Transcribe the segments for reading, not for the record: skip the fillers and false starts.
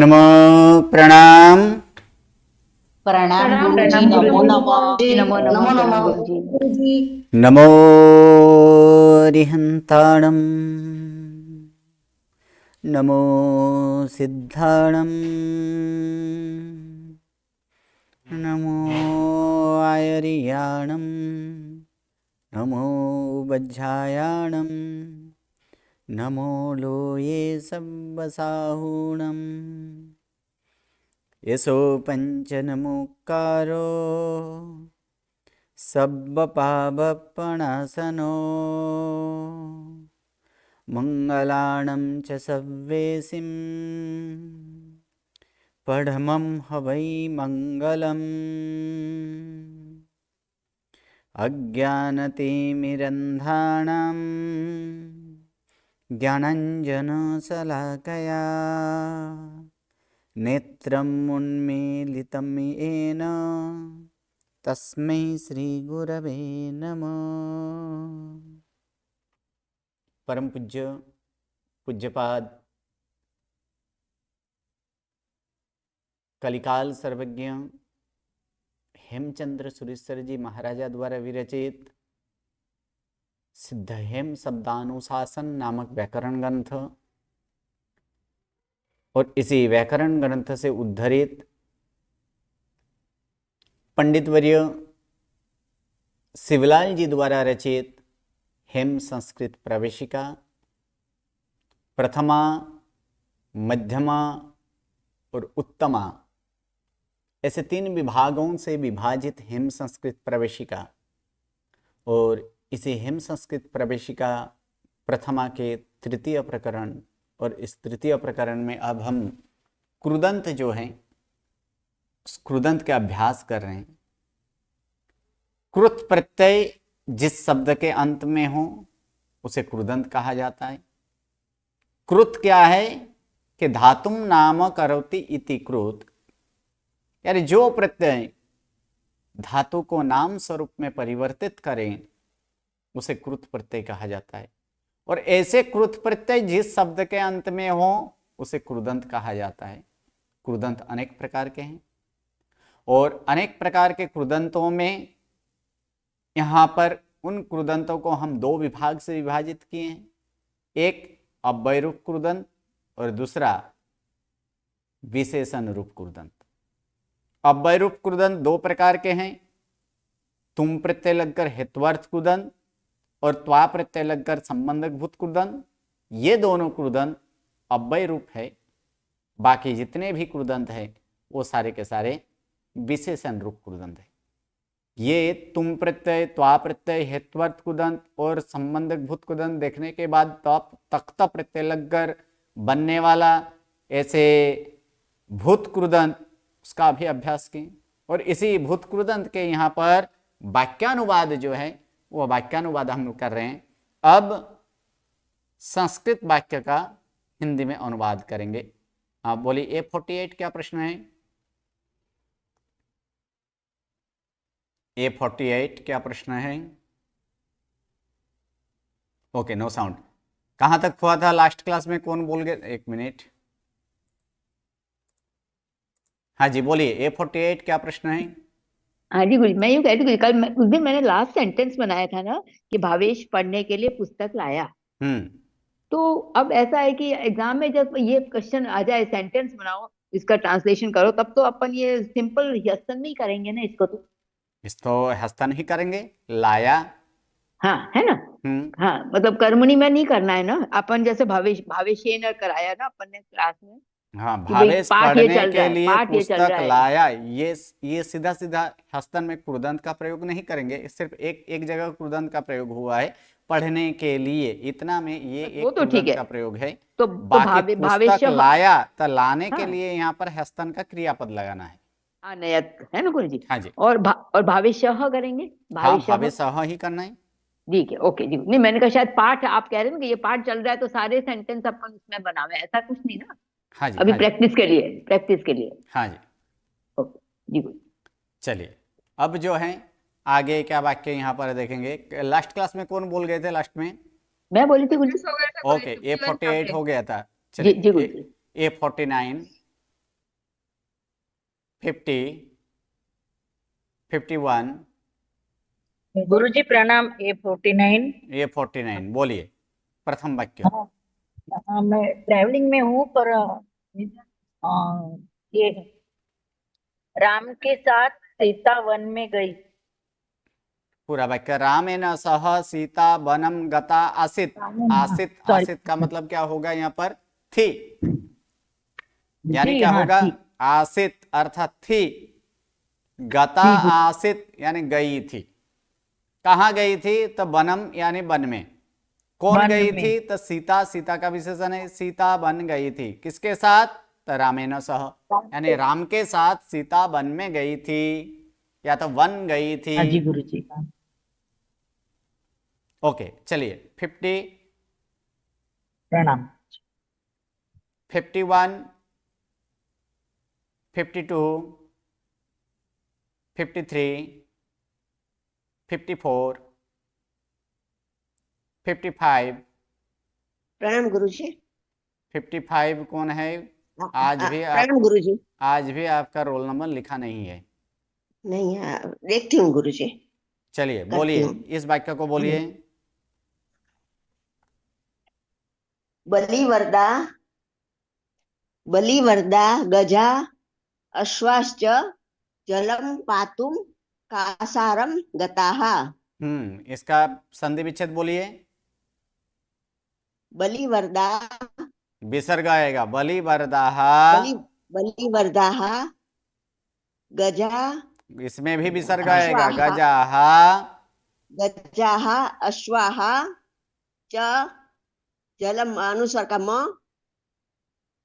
नमो प्रणाम। प्रणाम गुरुजी, नमो नमः। नमो नमः प्रणाम गुरुजी। नमो रिहन्ताणम्, नमो सिद्धाणम्, नमो आयर्याणम्, नमो वज्रायाणम्, नमो लोये सब्बसाहूणम्। यसो पञ्चनमुक्कारो सब्बपापपणासनो, मङ्गलाणं च सव्वेसिं पढमं हवै मङ्गलम्। अज्ञानतिमिरन्धानां ज्ञानाञ्जनशलाकया नेत्रम् उन्मीलितं येन तस्मै श्रीगुरवे नमः। परम पूज्य पूज्यपाद कलिकाल सर्वज्ञ हेमचंद्र सुरेश्वर जी महाराजा द्वारा विरचित सिद्ध हेम शब्दानुशासन नामक व्याकरण ग्रंथ और इसी व्याकरण ग्रंथ से उद्धरित पंडित वर्य शिवलाल जी द्वारा रचित हेम संस्कृत प्रवेशिका प्रथमा, मध्यमा और उत्तमा, ऐसे 3 विभागों से विभाजित हेम संस्कृत प्रवेशिका और इसी हेम संस्कृत प्रवेशिका प्रथमा के तृतीय प्रकरण और इस तृतीय प्रकरण में अब हम क्रुदंत जो हैं उस क्रुदंत का अभ्यास कर रहे हैं। कृत प्रत्यय जिस शब्द के अंत में हो उसे क्रुदंत कहा जाता है। कृत क्या है कि धातुम नाम करोति इति कृत, यानी जो प्रत्यय धातु को नाम स्वरूप में परिवर्तित करें उसे कृत प्रत्यय कहा जाता है। और ऐसे कृत प्रत्यय जिस शब्द के अंत में हो उसे क्रुदंत कहा जाता है। क्रुदंत अनेक प्रकार के हैं और अनेक प्रकार के क्रुदंतों में यहाँ पर उन क्रुदंतों को हम 2 विभाग से विभाजित किए हैं, एक अव्यय रूप क्रुदंत और दूसरा विशेषण रूप क्रुदंत। अव्यय रूप क्रुदंत 2 प्रकार के हैं, तुम प्रत्यय लगकर हेत्वार्थ क्रुदंत और त्वा प्रत्यय लगकर संबंधक भूत क्रुदंत। ये दोनों क्रुदंत अव्यय रूप है। बाकी जितने भी क्रुदंत है वो सारे के सारे विशेषण रूप क्रुदंत है। ये तुम प्रत्यय, त्वा प्रत्यय, हेत्वर्थ क्रुदंत और संबंधक भूत क्रुदंत देखने के बाद तक्त प्रत्यय लगकर बनने वाला ऐसे भूत क्रुदंत उसका भी अभ्यास किए। और इसी भूत क्रुदंत के यहाँ पर वाक्यानुवाद जो है वो वाक्यानुवाद हम लोग कर रहे हैं। अब संस्कृत वाक्य का हिंदी में अनुवाद करेंगे। आप बोलिए A48 क्या प्रश्न है? A48 क्या प्रश्न है? Okay, no sound. कहां तक हुआ था लास्ट क्लास में? कौन बोल गए? 1 मिनट। हाँ जी बोलिए, A48 क्या प्रश्न है? हाँ जी गुरु, मैं यूँ कह रही थी कल उस दिन मैंने लास्ट सेंटेंस बनाया था ना कि भावेश पढ़ने के लिए पुस्तक लाया। तो अब ऐसा है कि एग्जाम में जब ये क्वेश्चन आ जाए सेंटेंस बनाओ इसका ट्रांसलेशन करो, तब तो अपन ये सिंपल यसन नहीं करेंगे ना इसको। तो इसको हस्ता नहीं करेंगे, लाया। हाँ है ना। हाँ मतलब कर्मणी में नहीं करना है ना अपन, जैसे भावेश ये न कराया ना अपन ने क्लास में। हाँ, कि भाई भावेश पाठ ये पढ़ने चल रहा के है, लिए पाठ ये चल पुस्तक रहा है। लाया, ये सीधा सीधा हस्तन में क्रुदंत का प्रयोग नहीं करेंगे। सिर्फ एक जगह क्रुदंत का प्रयोग हुआ है, पढ़ने के लिए, इतना में ये वो एक तो ठीक क्रुदंत है। का प्रयोग है। तो बाकी पुस्तक लाया तो लाने के हाँ लिए यहाँ पर हस्तन का क्रियापद लगाना है। अनयत है ना गुरु जी। हाँ जी। और भावेश करेंगे, हाँ, भावेश। भावेश ही करना है। ठीक है, ओके जी। नहीं मैंने कहा शायद पाठ आप कह रहे हैं ना कि ये पाठ चल रहा है तो सारे सेंटेंस अपन उसमें बनावे, ऐसा कुछ नहीं ना। हाँ जी, अभी हाँ जी, प्रैक्टिस के लिए, प्रैक्टिस के लिए। हाँ जी। ओके जी गुरु। चलिए अब जो है आगे क्या वाक्य यहाँ पर देखेंगे। लास्ट क्लास में कौन बोल गए थे लास्ट में? मैं बोली थी गुरु। ओके, A48 हो गया था। जी जी गुरु चलिए जी। A49 50, 51, गुरुजी प्रणाम। A49। ये 49। बोलिए प्रथम वाक्य। हाँ, मैं ट्रैवलिंग में हूँ पर ये राम के साथ सीता वन में गई। पूरा वाक्य। रामेण सह सीता वनम गता आसित। आसित, सॉरी, आसित का मतलब क्या होगा यहाँ पर? थी, यानी थी, क्या हाँ, होगा? थी, आसित अर्थात थी, गता थी, गुरु। आसित यानी गई थी। कहाँ गई थी? तो वनम यानी वन में। कौन वन गई में। थी? तो सीता, सीता का विशेषण है। सीता बन गई थी, किसके साथ? तो रामेण सह, यानी राम के साथ सीता वन में गई थी, या तो वन गई थी। हाँ जी गुरुजी। हाँ। ओके, चलिए 50, प्रणाम। 51, 52, 53, 54, 55। प्रणाम गुरुजी। 55 कौन है? आज भी आप, प्रणाम गुरुजी। आज भी आपका रोल नंबर लिखा नहीं है। नहीं, देखती हूँ गुरुजी, चलिए करती बोलिए, हूँ। इस वाक्य को बोलिए। बलिवर्दा, बलिवर्दा गजा अश्वाश्च जलम पातुम कासारम गताः। इसका संधि विच्छेद बोलिए। बलिवर्दा, विसर्ग आएगा। बलिवर्दाः, बलि बलिवर्दाः गजा इसमें भी विसर्ग आएगा। अश्वाः गजाः, गजाः अश्वाः च जलम अनुस्वर का म,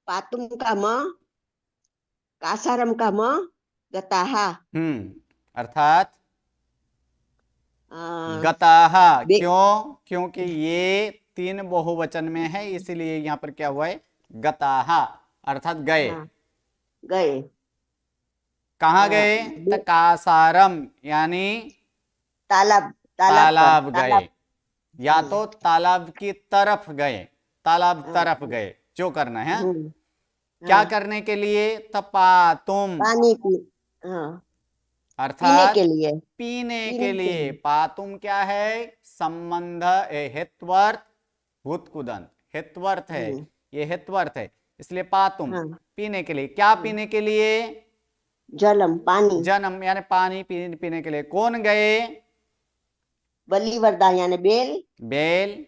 पातुम का म, कासारम का म, गताः अर्थात अ, गताः। बे- क्यों? क्योंकि ये तीन बहुवचन में है, इसीलिए यहाँ पर क्या हुआ है? गताः अर्थात गए। हाँ, गए। कहाँ गए? तो कासारम यानी तालाब, तालाब गए, तालाब। या तो तालाब की तरफ गए, तालाब हाँ, तरफ गए, जो करना है। हम्म, क्या हाँ, करने के लिए? तपातुम, पानी पी, हाँ, पीने अर्थात के लिए, पीने के पीने के लिए। लिए। पातुम क्या है? संबंध, हेत्वर्थ, भूतकुदंत, हेत्वर्थ है, हम्म, ये हेत्वर्थ है, इसलिए पातुम हाँ, पीने के लिए। क्या हाँ, पीने के लिए? जलम पानी। जन्म यानी पानी पीने के लिए। कौन गए? बलिवर्दा यानी बैल, बैल,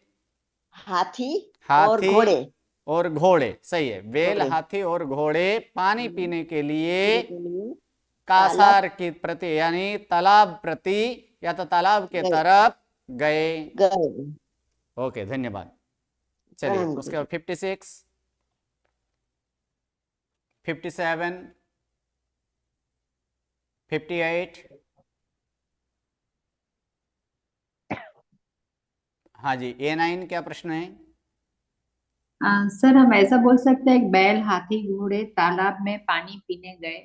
हाथी और हाथी घोड़े। और घोड़े। सही है, बैल, घोड़े हाथी और घोड़े पानी हम्म, पीने के लिए पीने के लिए तालाब कासार की प्रति यानी तालाब प्रति, या तो तालाब के गए, तरफ गए। गए। ओके, धन्यवाद। चलिए प्रणाम उसके गुरुजी। बाद 56, 57, 58। हाँ जी, A9 क्या प्रश्न है? सर हम ऐसा बोल सकते हैं, बैल हाथी घोड़े तालाब में पानी पीने गए।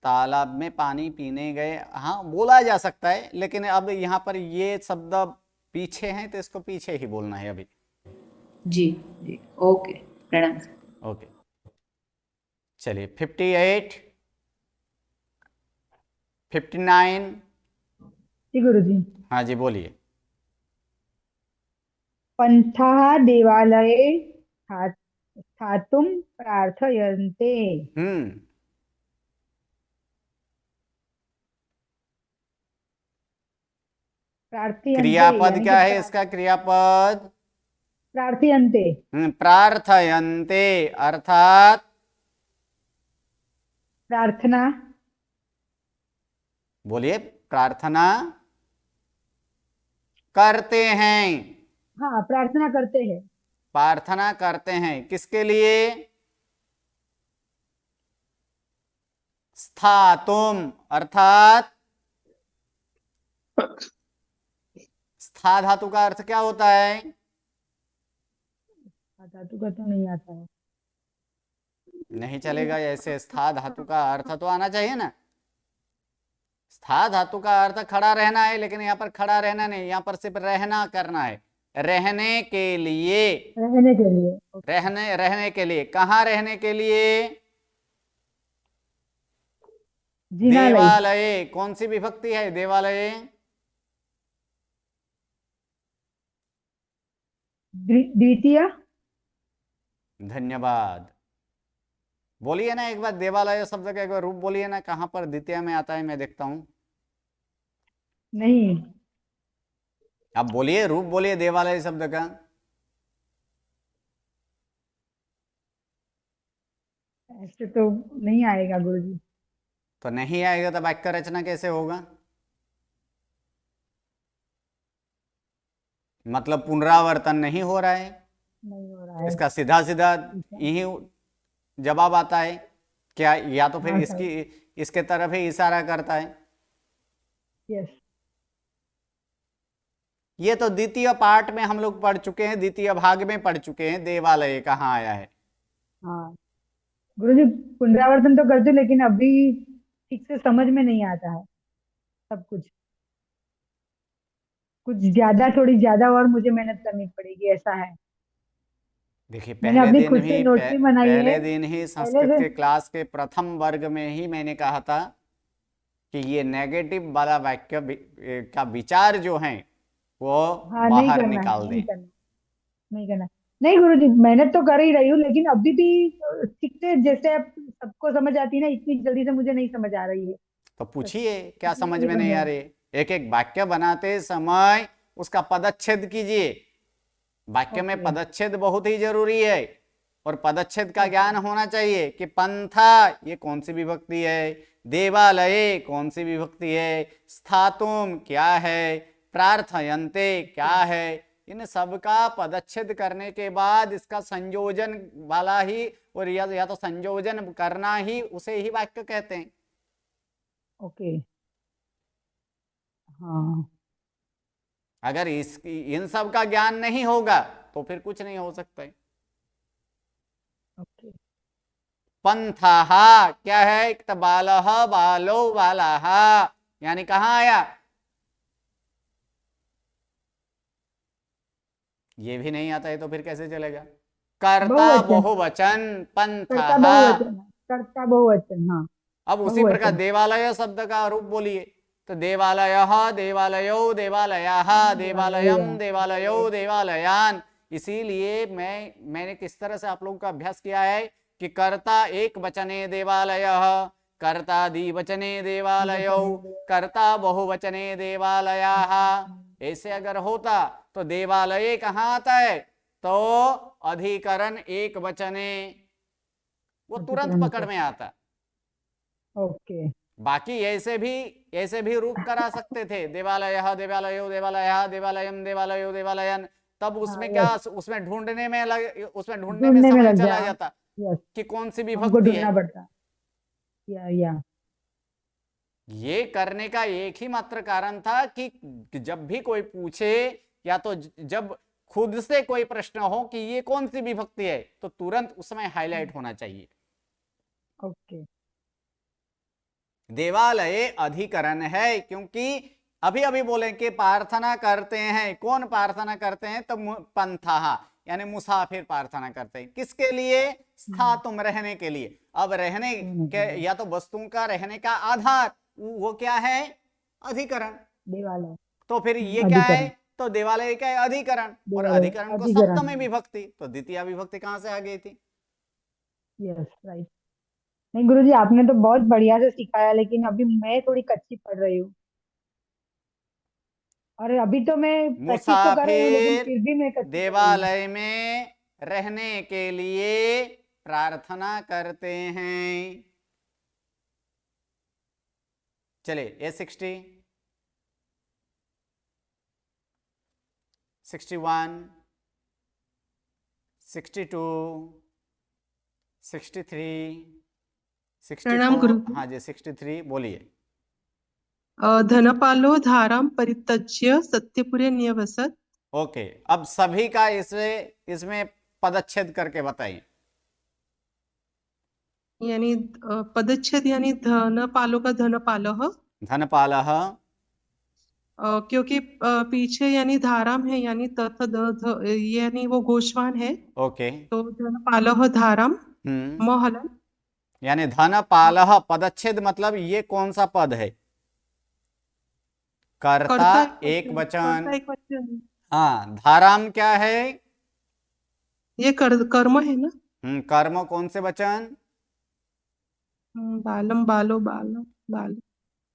तालाब में पानी पीने गए, हाँ बोला जा सकता है, लेकिन अब यहाँ पर ये शब्द पीछे हैं तो इसको पीछे ही बोलना है अभी। जी जी, ओके, प्रणाम सर। ओके, चलिए 58, 59। जी गुरुजी। हाँ जी बोलिए। पंथः देवालये स्थातुं प्रार्थयन्ते। हम्म प्रार्थयन्ते क्रियापद यानी कि क्या है इसका? क्रियापद प्रार्थयन्ते। प्रार्थयन्ते अर्थात प्रार्थना। बोलिए, प्रार्थना करते हैं। हाँ, प्रार्थना करते हैं। प्रार्थना करते हैं किसके लिए? स्थातुम अर्थात स्था धातु का अर्थ क्या होता है? धातु का तो नहीं आता है। नहीं चलेगा ऐसे, स्था धातु का अर्थ तो आना चाहिए ना। स्था धातु का अर्थ खड़ा रहना है, लेकिन यहाँ पर खड़ा रहना नहीं, यहाँ पर सिर्फ रहना करना है। रहने के लिए, रहने के लिए। रहने के लिए। कहाँ रहने के लिए? जिनालय, देवालये कौन सी विभक्ति है? देवालये द्वितीय, धन्यवाद। बोलिए ना एक बार देवालय शब्द का एक बार रूप बोलिए ना, कहां पर द्वितीय में आता है, मैं देखता हूं। नहीं, आप बोलिए, रूप बोलिए देवालय शब्द का। ऐसे तो नहीं आएगा गुरुजी। तो नहीं आएगा तो वाक्य रचना कैसे होगा? मतलब पुनरावर्तन नहीं हो रहा है, नहीं हो रहा है। इसका सीधा सीधा यही जवाब आता है क्या? या तो फिर हाँ इसकी इसके तरफ ही इशारा करता है। यस, ये तो द्वितीय पार्ट में हम लोग पढ़ चुके हैं, द्वितीय भाग में पढ़ चुके हैं देवालय कहाँ आया है। हाँ गुरुजी, पुनरावर्तन तो करते लेकिन अभी ठीक से समझ में नहीं आता है सब कुछ। कुछ ज्यादा, थोड़ी ज्यादा और मुझे मेहनत करनी पड़ेगी, ऐसा है। देखिए मैंने पहले अपनी दिन खुद से ही नोट भी बनाई है। पहले दिन ही पहले संस्कृत से के क्लास के प्रथम वर्ग में ही मैंने कहा था कि ये नेगेटिव वाला वाक्य का विचार जो है वो हाँ, नहीं बाहर करना है, निकाल नहीं दें। करना, नहीं करना। नहीं गुरुजी, मेहनत तो कर ही रही हूँ, लेकिन अभी भी ठीक से, जैसे अब सबको समझ आती है ना, इतनी जल्दी से मुझे नहीं समझ आ रही है। तो बस पूछिए क्या इसलिए समझ मुझे में नहीं आ समझा। रही? एक एक वाक्य बनाते समय उसका पदच्छेद कीजिए। वाक्य में ओके, पदच्छेद बहुत ही जरूरी है, और पदच्छेद का ज्ञान होना चाहिए कि पंथा ये कौन सी विभक्ति है, देवालय कौन सी विभक्ति है, स्थातुम क्या है, प्रार्थयन्ते क्या है। इन सब का पदच्छेद करने के बाद इसका संयोजन वाला ही, और या तो संयोजन करना ही, उसे ही वाक्य कहते हैं। ओके, हाँ, अगर इन सब का ज्ञान नहीं होगा तो फिर कुछ नहीं हो सकता है। ओके, पंथाः क्या है? एक तो बालः बालो बालाः, यानी कहां आया? ये भी नहीं आता है तो फिर कैसे चलेगा? कर्ता बहुवचन, बहुवचन कर्ता पंथाः। बहुवचन, कर्ता बहुवचन, हाँ, अब उसी प्रकार बहुवचन। देवालय शब्द का रूप बोलिए, तो देवालयः देवालयो देवालयाः देवालयम देवालय, देवालयो देवालयान। इसीलिए मैंने किस तरह से आप लोगों का अभ्यास किया है कि कर्ता एक वचने देवालयः, कर्ता द्विवचने देवालयौ, कर्ता बहुवचने देवालयाः। ऐसे अगर होता तो देवालय कहाँ आता है? तो अधिकरण एक वचने, वो तुरंत पकड़ में आता। ओके, बाकी ऐसे भी रूप करा सकते थे, देवालयः देवालयो देवालयः देवालयम देवालयो देवालयन। तब हाँ, उसमें क्या, यस, उसमें ढूंढने में ढूंढने में समय लग चला जाए, जाता यस, कि कौन सी हमको विभक्ति ढूंढना है। पड़ता, या ये करने का एक ही मात्र कारण था कि जब भी कोई पूछे, या तो जब खुद से कोई प्रश्न हो कि ये कौन सी विभक्ति है, तो तुरंत उसमें हाईलाइट होना चाहिए। ओके, देवालय अधिकरण है, क्योंकि अभी अभी बोले कि प्रार्थना करते हैं, कौन प्रार्थना करते हैं? तो पंथाः यानी मुसाफिर प्रार्थना करते हैं। किसके लिए? स्थातुम रहने के लिए। अब रहने के, या तो वस्तुओं का रहने का आधार वो क्या है? अधिकरण। देवालय, तो फिर ये क्या है? अधिकरण, तो देवालय का है अधिकरण, और देवालय, अधिकरण को अधिकरण, सप्तमी विभक्ति, तो द्वितीय विभक्ति कहां से आ गई थी? Yes, right. नहीं गुरुजी, आपने तो बहुत बढ़िया से सिखाया, लेकिन अभी मैं थोड़ी कच्ची पढ़ रही हूँ। और अभी तो मैं प्रैक्टिस तो कर रही हूँ, लेकिन मुसाफिर फिर भी मैं कच्ची पढ़ रही हूँ। देवालय में रहने के लिए प्रार्थना करते हैं। चलिए A60, 61, 62, 63, प्रणाम 64। गुरुजी। हाँ जी 63 बोलिए। धनपालो धाराम परित्यज्य सत्यपुरे न्यवसत। ओके, अब सभी का इसमें पदच्छेद करके बताइए। यानी पदच्छेद यानी धनपालो का धनपालः, धनपालः, क्योंकि पीछे यानी धाराम है, यानी तथ यानी वो गोशवान है, ओके, तो धनपालः धाराम हम्म, मोहलन यानी धनपालः पदच्छेद मतलब ये कौन सा पद है? कर्ता एक वचन। कर्ता एक वचन। हाँ, धाराम क्या है? ये कर्म है ना। कर्म कौन से वचन? बालम बालो बालम बाल,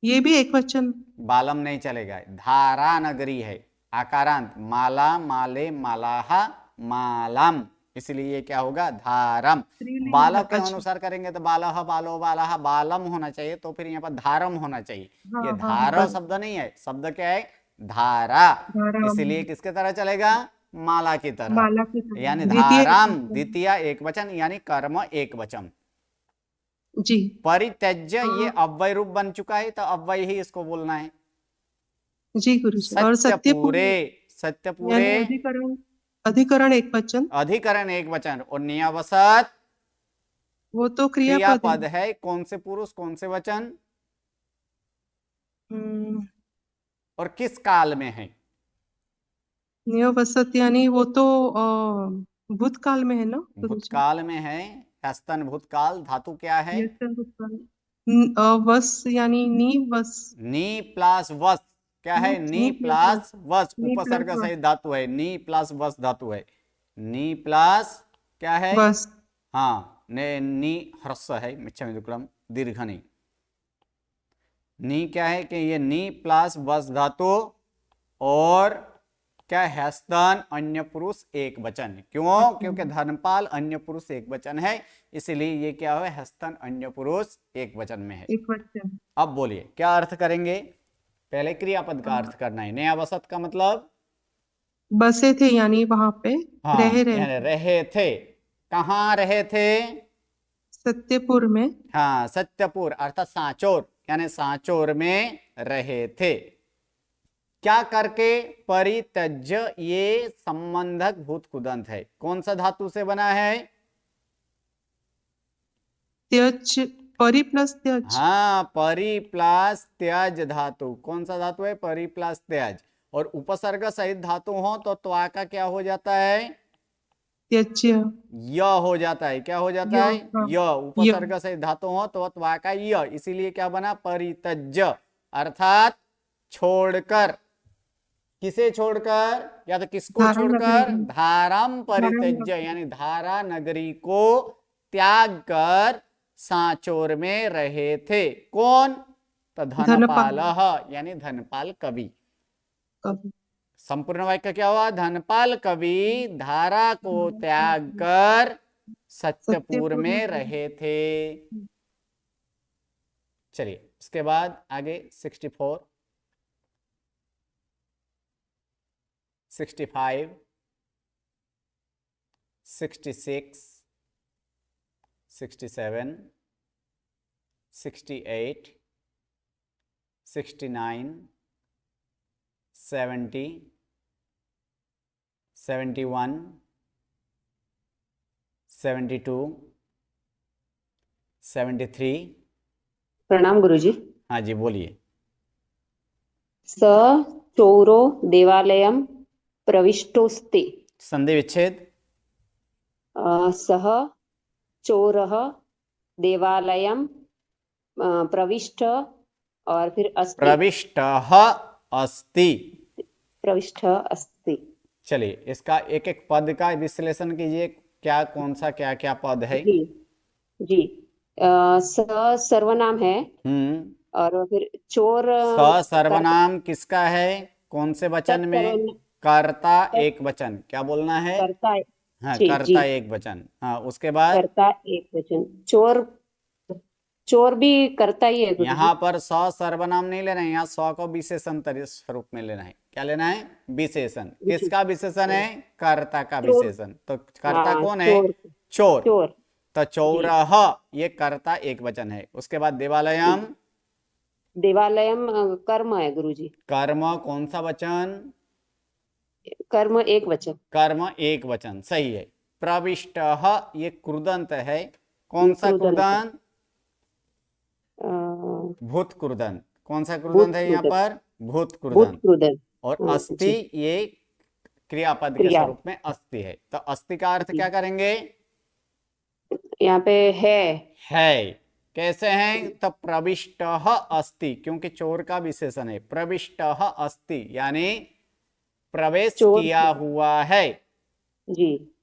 ये भी एक वचन। बालम नहीं चलेगा, धारा नगरी है, आकारांत, माला माले मालाहा मालाम, इसलिए ये क्या होगा? धारम। बालक के अनुसार करेंगे तो बालह बालो बालाहा बालम होना चाहिए, तो फिर यहाँ पर धारम होना चाहिए। ये धारा शब्द नहीं है, शब्द क्या है? धारा, इसलिए किसके तरह चलेगा? माला की तरह, यानी धाराम द्वितीय एक वचन, यानी कर्म एक वचन। जी। परित्यज्य ये अव्यय रूप बन चुका है, तो अव्यय ही इसको बोलना है। जी गुरुजी। और सत्यपूरे, सत्यपूरे अधिकरण, अधिकरण एक वचन। अधिकरण एक वचन। और नियावसत वो तो क्रियापद है। कौन से पुरुष कौन से वचन और किस काल में है? नियावसत यानी वो तो भूतकाल में है ना गुरुजी? भूतकाल में है। हस्तन भूतकाल, धातु क्या है? वस यानी नी वस। नी प्लस वस क्या है? नी प्लस वस, उपसर्ग सहित धातु है। नी प्लस वस धातु है। नी प्लस क्या है? वस। हाँ, ने नी ह्रस्व है, मिच्छामि दुक्कड़म, दीर्घ नहीं। नी क्या है कि ये नी प्लस वस धातु, और क्या? हस्तन अन्य पुरुष एक वचन। क्यों? क्योंकि धनपाल अन्य पुरुष एक वचन है, इसलिए ये क्या है? हस्तन अन्य पुरुष एक वचन में है। एक वचन। अब बोलिए क्या अर्थ करेंगे? पहले क्रियापद का अर्थ करना है। नयावसत का मतलब बसे थे, यानी वहां पे हाँ, रहे रहे थे। कहाँ रहे थे? सत्यपुर में। हाँ, सत्यपुर अर्थात सांचोर, यानी सांचोर में रहे थे। क्या करके? परित्यज्य ये संबंधक भूत कुदंत है। कौन सा धातु से बना है? त्यज, परि प्लस त्यज। हाँ, परि प्लस त्यज धातु। कौन सा धातु है? परि प्लस त्यज। और उपसर्ग सहित धातु हो तो त्वा का क्या हो जाता है? त्यज्य। य हो जाता है। क्या हो जाता है? य। उपसर्ग सहित धातु हो तो त्वा का य, इसीलिए क्या बना? परित्यज्य, अर्थात छोड़कर। किसे छोड़कर? या तो किसको छोड़कर? धाराम परित्यज्य, यानी धारा नगरी को त्याग कर सांचोर में रहे थे। कौन? तो धनपाल, यानी धनपाल कवि। संपूर्ण वाक्य क्या हुआ? धनपाल कवि धारा को त्याग कर सत्यपुर में रहे थे। चलिए उसके बाद आगे 64, 65, 66, 67, 68, 69, 70, 71, 72, 73। प्रणाम गुरुजी। हाँ जी बोलिए। स चोरो देवालयं प्रविष्टोस्ति। संधि विच्छेद। सः चोरः देवालयं प्रविष्ट और फिर अस्ति। प्रविष्टः अस्ति। प्रविष्ट अस्ति। चलिए इसका एक एक पद का विश्लेषण कीजिए। क्या कौन सा क्या क्या पद है? जी जी। स सर्वनाम है। और फिर चोर। स सर्वनाम किसका है? कौन से वचन में? कर्ता एक वचन। क्या बोलना है? कर्ता। हाँ, जी, कर्ता जी। एक वचन। हाँ, उसके बाद कर्ता एक वचन। चोर, चोर भी कर्ता ही है। यहाँ पर स सर्वनाम नहीं लेना है, यहाँ स को विशेषण स्वरूप में लेना है। क्या लेना है? विशेषण। किसका विशेषण है? कर्ता का विशेषण। तो कर्ता कौन है? चोर। चोर। तो चौरह ये कर्ता एक वचन है। उसके बाद देवालयम। देवालयम कर्म है गुरुजी। कर्म कौन सा वचन? कर्म एक वचन। कर्म एक वचन, सही है। प्रविष्टः ये कृदंत है। कौन सा कृदंत? भूत कृदंत। कौन सा कृदंत है यहाँ पर? भूत कृदंत। और अस्ति ये क्रियापद के स्वरूप में अस्ति है। तो अस्ति का अर्थ क्या करेंगे? यहाँ पे है। कैसे हैं? तो प्रविष्टः अस्ति, क्योंकि चोर का विशेषण है। प्रविष्टः अस्ति यानी प्रवेश चोर किया हुआ है। जी।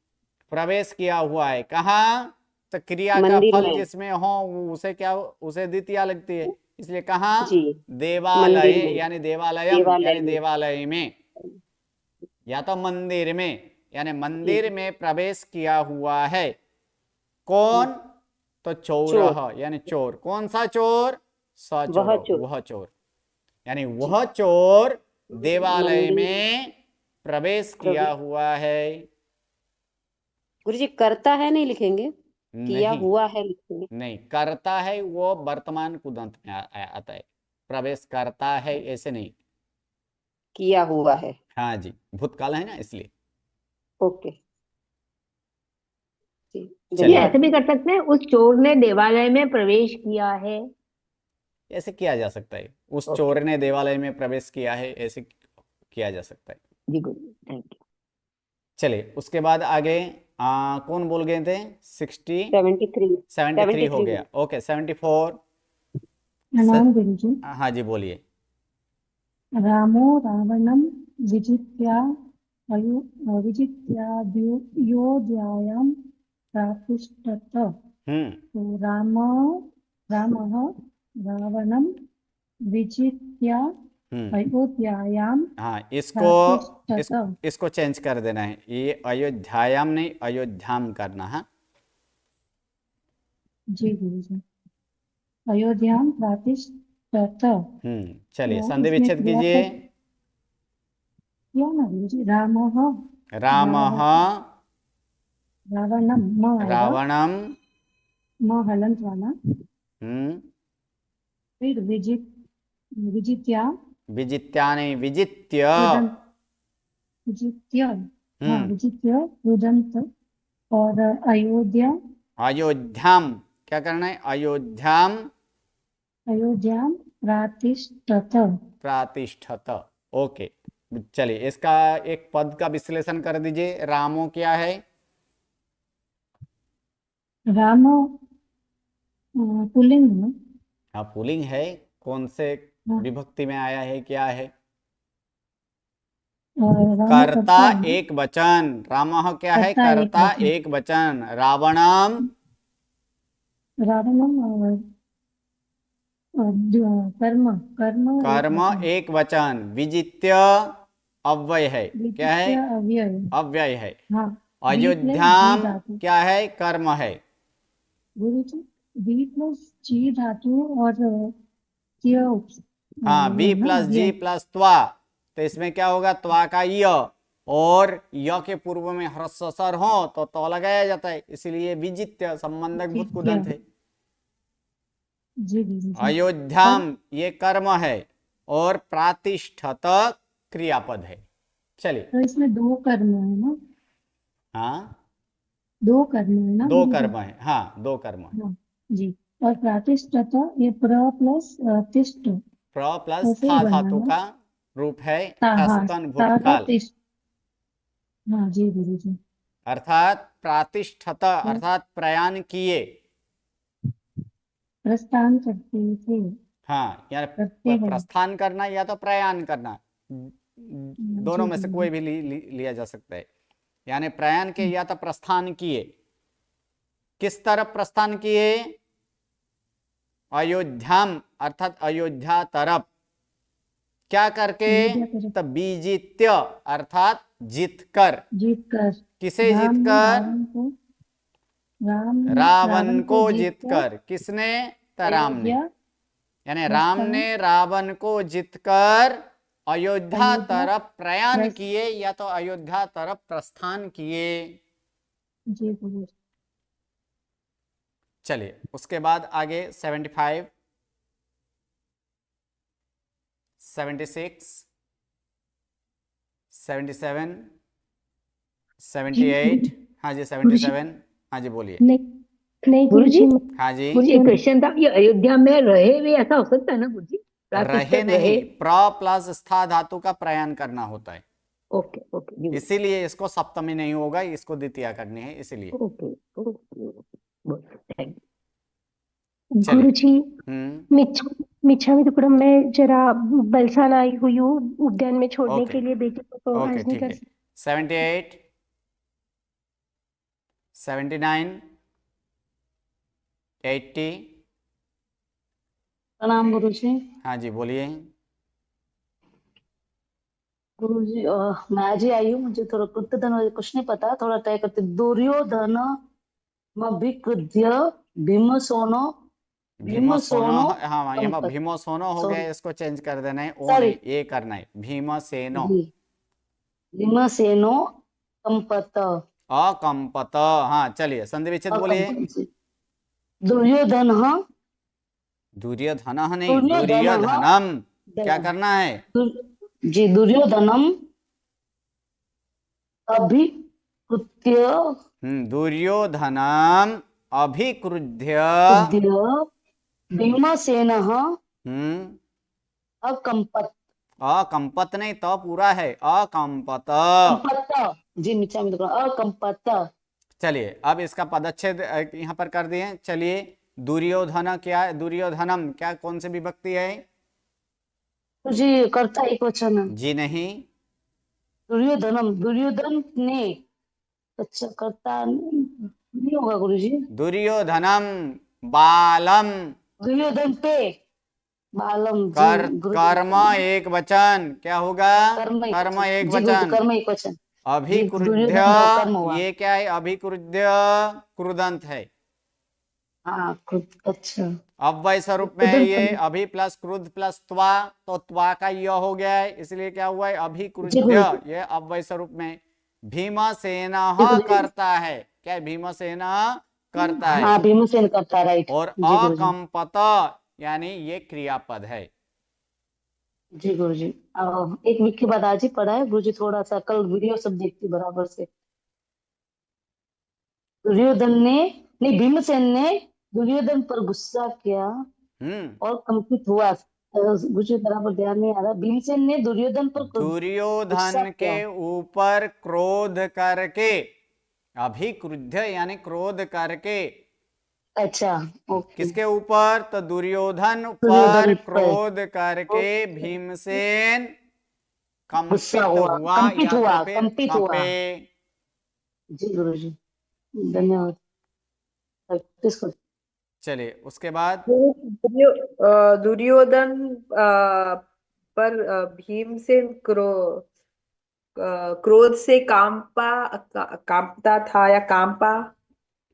प्रवेश किया हुआ है कहाँ? तो क्रिया का मंदिर फल में जिसमें हो उसे क्या, उसे द्वितीया लगती है, इसलिए कहाँ? जी। देवालय मंदिर में, यानी देवालयम देवालय यानी में। देवालय में, या तो मंदिर में यानी जी मंदिर में प्रवेश किया हुआ है। कौन? तो चोर, चोरः यानी चोर। कौन सा चोर? सचोर, वह चोर वह चोर, यानी जी। वह चोर देवालय मंदिर में प्रवेश किया प्रवेश। हुआ है। गुरुजी करता है नहीं लिखेंगे, किया नहीं हुआ है लिखेंगे। नहीं, करता है वो वर्तमान कुदंत में आता है। प्रवेश करता है ऐसे नहीं। किया हुआ है। हाँ जी, भूतकाल है ना इसलिए। ओके जी, ये चलिए धन्यवाद। ऐसे भी कर सकते हैं, उस चोर ने देवालय में प्रवेश किया है। ऐसे किया जा सकता है, उस ओके चोर ने देवालय में प्रवेश किया है, ऐसे किया जा सकता है। जी गुरु, थैंक यू। चलिए उसके बाद आगे कौन बोल गए थे? 60 73 73 हो 73 गया। ओके 74। प्रणाम गुरुजी। हाँ जी बोलिए। रामो रावणं विजित्य विजित्याद्योध्यायां प्रातिष्ठत। तो रामः रावणं विजित्य अयोध्यायां हाँ प्रातिष्ठत। इसको चेंज कर देना है, ये अयोध्यायाम नहीं अयोध्याम करना है। जी गुरुजी, अयोध्यां प्रातिष्ठत। चलिए तो संधि इसमें विच्छेद कीजिए। क्रियापद क्या ना गुरुजी? रामः रामः रावणं म आएगा, रावणम म हलंत वाला। हम्म फिर विजित्या विजित्या नहीं विजित्य। रुदंत, विजित्य, हाँ विजित्य रुदंत। और अयोध्या, अयोध्याम क्या करना है? अयोध्याम अयोध्या प्रातिष्ठत। प्रातिष्ठत। ओके चलिए इसका एक पद का विश्लेषण कर दीजिए। रामो क्या है? राम पुल्लिंग है। हाँ पुल्लिंग है। कौन से हाँ, विभक्ति में आया है, क्या है? और राम कर्ता करता है, एक वचन। रामः क्या है? करता एक कर्ता वचन। एक वचन। रावणम रावणम कर्म कर्म एक कर्म वचन। एक वचन। विजित्य अव्यय है। क्या है? विजित्य अव्यय। अव्यय है। हाँ, वी प्लस जी अयोध्याम धातु। क्या है? कर्म है। गुरु जी, वी प्लस जी धातु और त्य हाँ ये वी है ना प्लस जी अव्यय। प्लस त्वा, तो इसमें क्या होगा? त्वा का य, और य के पूर्व में ह्रस्व हो तो लगाया जाता है, इसीलिए विजित्य संबंधक भूत विजित्य, कुदंत है। जी गुरु जी। और अयोध्याम ये कर्म है और प्रातिष्ठत क्रियापद है। चलिए तो इसमें दो कर्म है ना, हाँ दो कर्म है ना दो गुरु जी? कर्म है। हाँ दो कर्म है। हाँ जी। और प्रातिष्ठत ये प्र प्लस तिष्ठ प्र प्लस ऐसे ही था बनना धातु है। का रूप है हाँ, ह्रस्तन तागा भूतकाल, तिष्ठ। हाँ जी गुरु जी। अर्थात प्रातिष्ठत तो अर्थात प्रयाण किए। प्रस्थान करते थे, हाँ यार करते हैं। प्रस्थान करना या तो प्रयाण करना, दोनों जी में से गुरु कोई जी। भी लिया जा सकता है। यानी प्रयाण के या तो प्रस्थान किए। किस तरफ प्रस्थान किए? अयोध्याम अर्थात अयोध्या तरफ। क्या करके? अयोध्या तरफ तो बीजित्य अर्थात जीतकर। जीत कर। किसे राम ने जीतकर? रावण को, राम ने रावण रावण को को जीत कर जीतकर। किसने? तो राम ने। अयोध्या यानी राम प्रस्थान, ने रावण को जीतकर अयोध्या अयोध्या तरफ प्रयाण प्रस किए या तो अयोध्या तरफ प्रस्थान किए। जी गुरु जी। चलिए उसके बाद आगे 75 76 77 78। हाँ जी 77। हाँ जी बोलिए। नहीं नहीं गुरु जी, हाँ जी गुरु जी एक क्वेश्चन था, ये अयोध्या में रहे भी ऐसा हो सकता है ना गुरु जी? रहे प्रातिष्ठत नहीं, रहे। प्र प्लस स्था धातु का प्रयाण करना होता है, ओके ओके जी गुरु। इसीलिए इसको सप्तमी नहीं होगा, इसको द्वितीया करनी है इसीलिए। ओके ओके, चलिए। गुरुजी हम्म मिच्छामी दुक्कडम में जरा बलसान आई हुई हूँ उद्यान में छोड़ने ओके के लिए बेटी को, तो ओके आज नहीं ठीक कर है। सकती। 78, 79, 80। प्रणाम गुरुजी। हाँ जी बोलिए। गुरुजी मैं आज ही आई हूँ, मुझे थोड़ा कृत्यधन वगैरह कुछ नहीं पता, थोड़ा ट्राई करते। दुर्योधन मभिकृत्य भीमसेनो भीमो सोनो, भीमसेनो हाँ यहाँ कंपत भीमो सोनो हो गया, सॉरी इसको चेंज कर देना है, ओ सॉरी नहीं ये करना है भीमसेनो। जी भीमसेनो कंपत अकंपत। हाँ चलिए संधि विच्छेद बोलिए। अकंपत जी। दुर्योधन दुर्योधन नहीं, दुर्योधन दुर्योधनम। क्या करना है? जी दुर्योधनम अभिकृत्य दुर्योधनम अभिक्रुध्य। क्रुद्ध भीमसेनः हम्म अकंपत अकंपत नहीं, तो पूरा है अकंपत। कंपत जी नीचा में अकंपत। चलिए अब इसका पदच्छेद यहाँ पर कर दिए। चलिए दुर्योधन क्या है, दुर्योधनम क्या कौन सी विभक्ति है? जी कर्ता एक वचन है। जी नहीं। दुर्योधनम दुर्योधन ने, अच्छा कर्ता नहीं होगा गुरुजी। दुर्योधनम बालम। दुर्योधन पे बालम जी गुरुजी कर्म एक वचन क्या होगा? कर्म एक कर्म वचन एक जी गुरुजी वचन। कर्म एक वचन जी अभिक्रुद्ध दुर्योधन दो कर्म हुआ। ये क्या है? अभिक्रुद्ध क्रुदंत है। हाँ अच्छा अव्यय स्वरूप में है ये, अभि प्लस क्रुद्ध प्लस त्वा, तो त्वा का य हो गया है, इसलिए क्या हुआ है? जी अभिक्रुद्ध, गुरुजी ये अव्यय स्वरूप में। भीमसेन जी गुरुजी करता है, क्या है? भीमसेन करता है। हाँ भीमसेन करता राइट और जी गुरुजी अकंपत यानी ये क्रियापद है। जी गुरुजी। एक वीक के बाद आज ही पढ़ा है गुरुजी, थोड़ा सा कल वीडियो सब देखती बराबर से। दुर्योधन ने नहीं भीमसेन ने दुर्योधन पर गुस्सा किया और कंपित हुआ। मुझे बराबर ध्यान नहीं आ रहा। भीमसेन ने दुर्योधन पर गुस्सा दुर्योधन किया। के ऊपर क्रोध करके, अभिक्रुद्ध यानी क्रोध करके। अच्छा ओके किसके ऊपर? तो दुर्योधन पर दुर्योधन पर क्रोध करके भीमसेन गुस्सा कंपित हुआ हुआ कंपित या हुआ तो फिर कंपित हुआ। कंपे। जी गुरुजी धन्यवाद। प्रैक्टिस कर। चलिए उसके बाद दुर्योधन पर भीमसेन क्रोध से कांपता था या कांपा।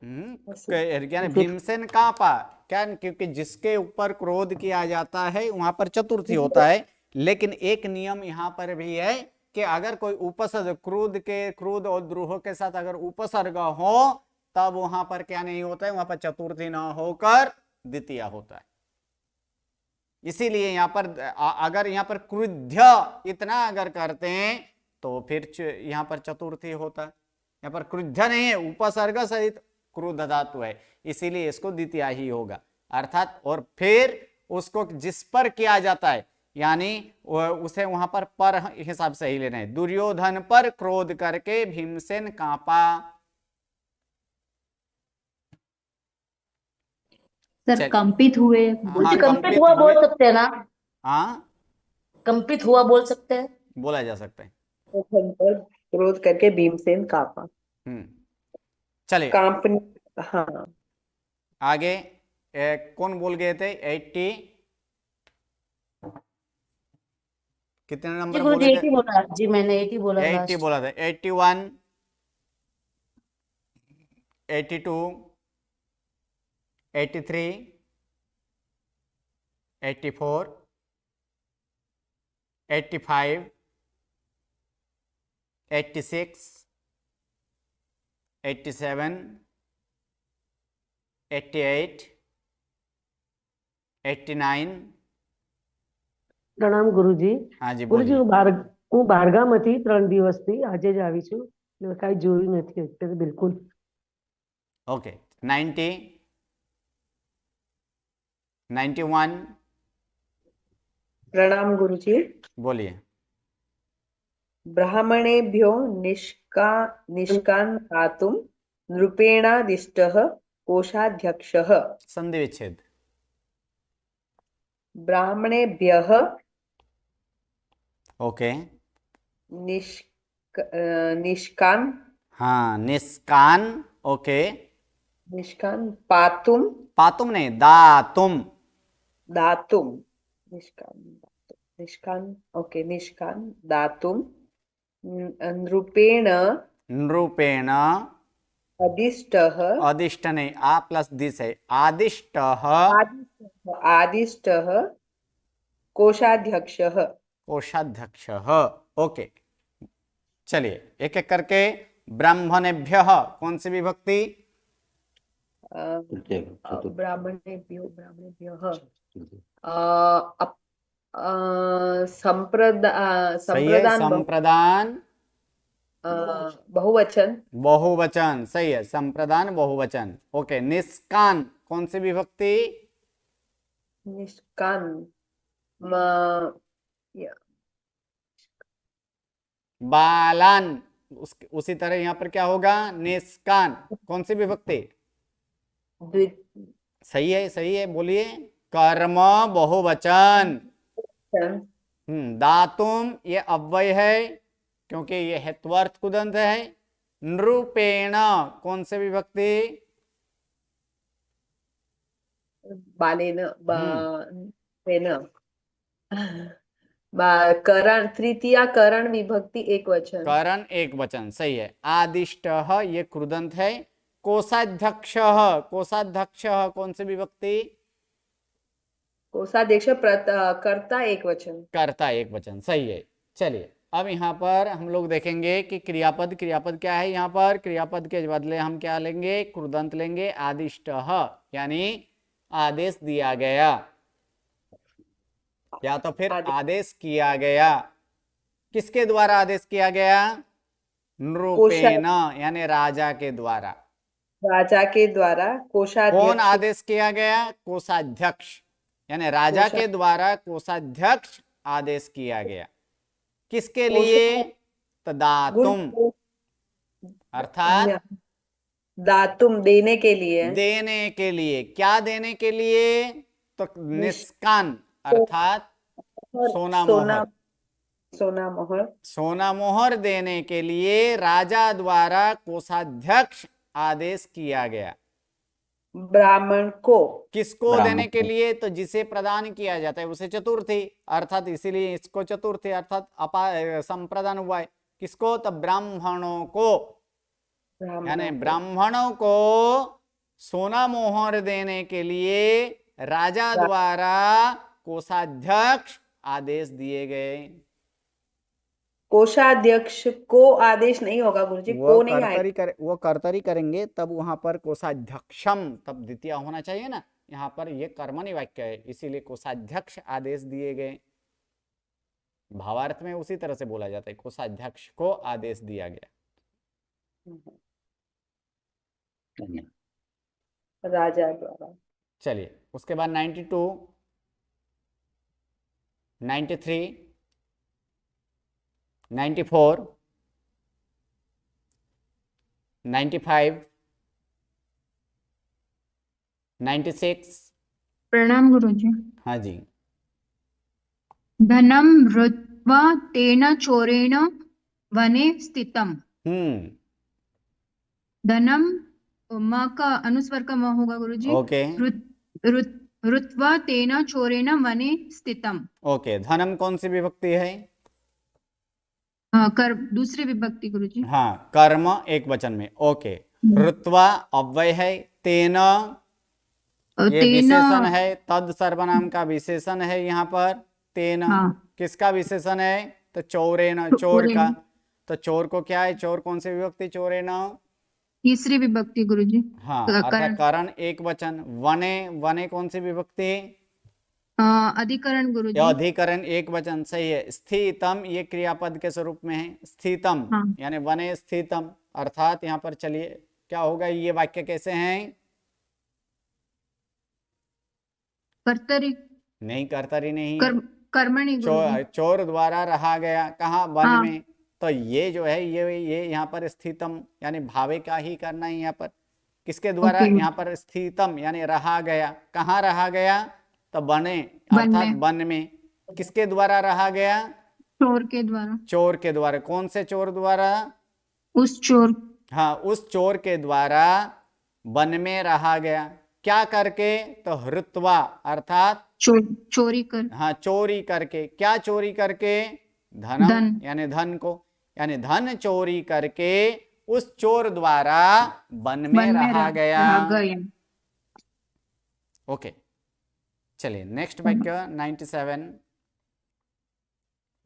यानी भीमसेन कांपा क्या? क्योंकि जिसके ऊपर क्रोध किया जाता है वहां पर चतुर्थी होता है, लेकिन एक नियम यहाँ पर भी है कि अगर कोई उपसर्ग क्रोध और द्रोह के साथ अगर उपसर्ग हो तब वहां पर क्या नहीं होता है? वहां पर चतुर्थी ना होकर द्वितीय होता है। इसीलिए यहाँ पर अगर यहाँ पर क्रुद्ध इतना अगर करते हैं तो फिर यहाँ पर चतुर्थी होता है। यहाँ पर क्रुद्ध नहीं है, उपसर्ग सहित क्रुद्ध धातु है, इसीलिए इसको द्वितीय ही होगा अर्थात। और फिर उसको जिस पर किया जाता है यानी उसे वहां पर हिसाब से ही लेना है। दुर्योधन पर क्रोध करके भीमसेन कांपा। सर कंपित हुए हाँ कंपित हुआ बोल सकते हैं ना? हाँ कंपित हुआ बोल सकते हैं, बोला जा सकता है। पर क्रोध करके भीमसेन कांपा। चलिए कांपने हाँ आगे कौन बोल गए थे? 80 कितने नंबर बोले थे? 80 बोला जी मैंने 80 बोला 80 बोला था। 81, 82, 83, 84, 85, 86, 87, 88, 89। પ્રણામ ગુરુજી. हाँ जी ગુરુજી बोलिए। હું બહારગામ હતી 3 દિવસથી, આજે જ આવી છું, કાંઈ જોયું નથી અત્યારે બિલકુલ. ओके 90, 91। प्रणाम गुरुजी। बोलिए। ब्राह्मणेभ्यो निष्कान्तुं नृपेणादिष्टः कोषाध्यक्षः। संधि विच्छेद। ब्राह्मणेभ्यः ओके। निष्कान् हाँ, निष्कान। ओके। निष्कान् पातुं पातुम नहीं, दातुम। दातुं निष्कान् ओके निष्कान् दातुं नृपेण नृपेण। अदिष्टः अदिष्ट नहीं, आ प्लस दिस है, आदिष्टः। आदिष्टः कोषाध्यक्षः कोषाध्यक्षः। ओके, चलिए एक एक करके। ब्राह्मणेभ्यः कौन सी विभक्ति? ब्राह्मणेभ्यो सही है, संप्रदान बहुवचन। बहुवचन, सही है, संप्रदान बहुवचन। ओके, निष्कान कौन सी विभक्ति? निष्कान बालान। उसी तरह यहाँ पर क्या होगा? निष्कान कौन सी विभक्ति? सही है, सही है, बोलिए। कर्म बहुवचन। दातुम ये अव्यय है क्योंकि ये हेत्वर्थ कुदंत है। नृपेण कौन से विभक्ति? बालेन करण तृतीया करण विभक्ति एक वचन। करण एक वचन, सही है। आदिष्टः ये कृदंत है। कोषाध्यक्ष, कोषाध्यक्ष कौन सी विभक्ति? कोषाध्यक्ष कर्ता एक वचन। कर्ता एक वचन, सही है। चलिए अब यहाँ पर हम लोग देखेंगे कि क्रियापद, क्रियापद क्या है। यहाँ पर क्रियापद के बदले हम क्या लेंगे? कृदंत लेंगे। आदिष्टः यानी आदेश दिया गया या तो फिर आदेश किया गया। किसके द्वारा आदेश किया गया? नृपेण यानी राजा के द्वारा। राजा के द्वारा कोषाध्यक्ष। कौन आदेश किया गया? कोषाध्यक्ष यानी राजा के द्वारा कोषाध्यक्ष आदेश किया गया। किसके लिए? तो दातुम, अर्थात दातुम देने के लिए। देने के लिए। क्या देने के लिए? तो निष्कान अर्थात सोना मोहर। सोना मोहर। सोना मोहर देने के लिए राजा द्वारा कोषाध्यक्ष आदेश किया गया। ब्राह्मण को। किसको देने के लिए? तो जिसे प्रदान किया जाता है उसे चतुर्थी, अर्थात इसीलिए इसको चतुर्थी अर्थात संप्रदान हुआ है। किसको? तो ब्राह्मणों को, यानी ब्राह्मणों को सोना मोहर देने के लिए राजा द्वारा कोषाध्यक्ष आदेश दिए गए। कोषाध्यक्ष को आदेश नहीं होगा गुरुजी, को नहीं आएगा। वो कर्तरी करेंगे तब वहां पर कोषाध्यक्षम, तब द्वितीय होना चाहिए ना। यहाँ पर ये कर्मणि वाक्य है इसीलिए कोषाध्यक्ष आदेश दिए गए। भावार्थ में उसी तरह से बोला जाता है, कोषाध्यक्ष को आदेश दिया गया। राजा द्वारा। चलिए उसके बाद 92, 93, 94, 95, 96। प्रणाम गुरुजी। हाँ जी। धनम ऋत्वा तेन चोरेण वने स्थितम। धनम म का अनुस्वर का म होगा गुरुजी। ओके। ऋत्वा तेन चोरेण वने स्थितम। ओके, धनम कौन सी विभक्ति है? दूसरी विभक्ति गुरुजी। हाँ, कर्म एक वचन में। ओके, ऋत्वा अव्यय है। तेन ये विशेषण है, तद सर्वनाम का विशेषण है। यहाँ पर तेन किसका विशेषण है? तो चोरेन, चोर का। तो चोर को क्या है? चोर कौन सी विभक्ति? चोरेन तीसरी विभक्ति गुरुजी। हाँ, अर्थात करण एक वचन। वने, वने कौन सी विभक्ति? अधिकरण गुरुजी। अधिकरण एक वचन, सही है। स्थितम ये क्रियापद के स्वरूप में है। स्थितम यानी वने स्थितम, अर्थात यहाँ पर चलिए क्या होगा? ये वाक्य कैसे हैं? कर्तरी नहीं, कर्तरी नहीं, कर्मणि। चोर द्वारा रहा गया। कहाँ? वन में। तो ये जो है ये यहाँ पर स्थितम यानी भावे का ही करना है। यहाँ पर किसके द्वारा? यहाँ पर स्थितम यानी रहा गया। कहाँ रहा गया? तो बने वन अर्थात में। वन में किसके द्वारा रहा गया? चोर के द्वारा। चोर के द्वारा। कौन से चोर द्वारा? उस चोर। हाँ, उस चोर के द्वारा वन में रहा गया। क्या करके? तो हृत्वा अर्थात चोरी कर। हाँ, चोरी करके। क्या चोरी करके? धनम, धन। यानी धन को, यानी धन चोरी करके उस चोर द्वारा वन में रहा गया। ओके, चलिए नेक्स्ट वाक्य 97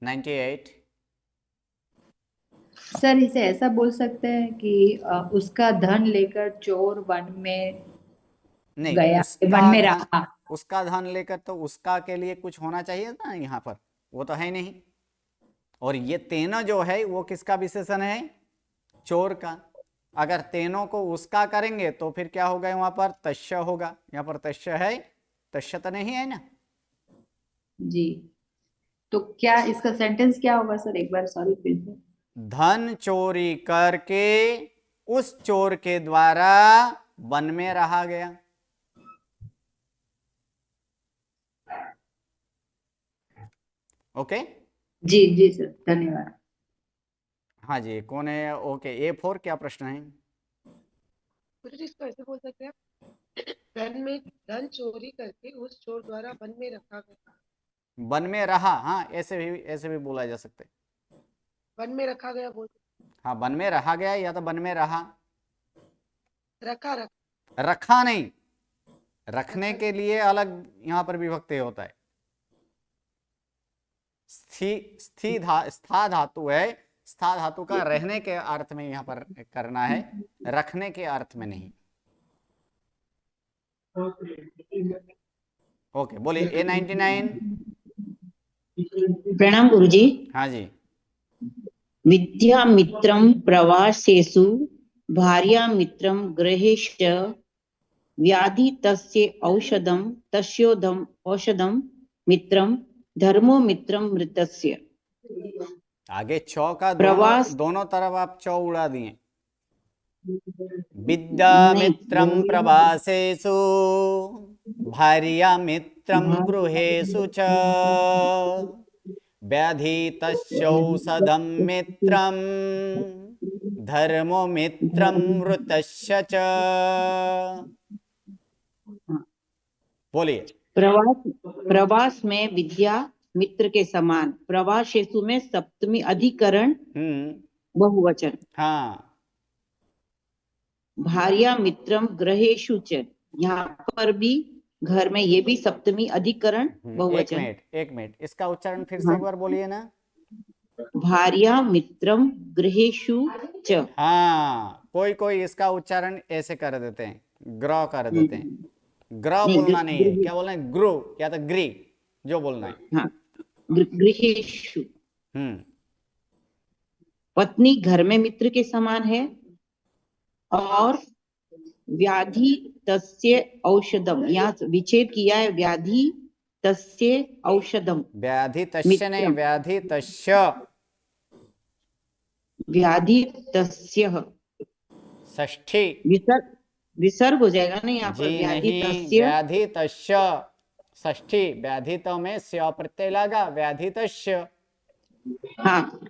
98। सर इसे ऐसा बोल सकते हैं कि उसका धन लेकर चोर वन में नहीं, गया, उसका वन में धन, रहा। उसका धन लेकर तो उसका के लिए कुछ होना चाहिए ना यहाँ पर, वो तो है नहीं। और ये तेना जो है वो किसका विशेषण है? चोर का। अगर तेनों को उसका करेंगे तो फिर क्या होगा? वहां पर तस्य होगा। यहाँ पर तस्य है, तस्य तो नहीं है ना जी। तो क्या इसका सेंटेंस क्या होगा सर, एक बार सॉरी फिर से। धन चोरी करके उस चोर के द्वारा वन में रहा गया। ओके जी जी सर, धन्यवाद। हाँ जी, कौन है? ओके, A4 क्या प्रश्न है? गुरुजी इसको ऐसे बोल सकते हैं, धन में धन चोरी करके उस चोर द्वारा वन में रखा गया। वन में रहा, हाँ ऐसे भी बोला जा सकता है। वन में रखा गया बोल। हाँ, वन में रहा गया या तो वन में रहा। रखा रखा नहीं, रखने के लिए अलग यहाँ पर विभक्ति होता है। स्था धातु है, स्था धातु का रहने के अर्थ में यहाँ पर करना है, रखने के अर्थ में नहीं। ओके, बोलिए A99। प्रणाम गुरुजी। हाँ जी। विद्या मित्रम प्रवासेषु भार्या मित्रम गृहेश्च व्याधि तस्य औषधम तस्योधम औषधम मित्रम धर्मो मित्रम मृतस्य। आगे चौ का प्रवास दोनों तरफ आप चौ उड़ा दिए। विद्या मित्रम प्रवासेषु भार्या मित्रम गृहेषु च व्याधितस्यौषधं मित्रम धर्मो मित्रम मृतस्य च। बोलिए। प्रवास में विद्या मित्र के समान, प्रवासेषु में सप्तमी अधिकरण बहुवचन। हाँ, भार्या मित्रम गृहेषु च, यहाँ पर भी घर में, ये भी सप्तमी अधिकरण बहुवचन। एक मिनट इसका उच्चारण फिर से एक बार बोलिए ना। भार्या मित्रम गृहेषु च। हाँ, कोई इसका उच्चारण ऐसे कर देते हैं, ग्रह कर देते हैं। ग्रह बोलना नहीं है, क्या बोलना है? ग्रो या तो ग्री, जो बोलना है। हाँ, गृहेषु। पत्नी घर में मित्र के समान है। और व्याधि तस्य औषधम, यहाँ विच्छेद किया है, व्याधि तस्य औषधम। व्याधि तस्य नहीं, व्याधि तस्य। व्याधि तस्य षष्ठी विसर्ग हो जाएगा ना यहाँ पर। व्याधि तस्य, व्याधि तस्य षष्ठी। व्याधितो में स्या प्रत्यय लगा, व्याधि तस्य। हाँ,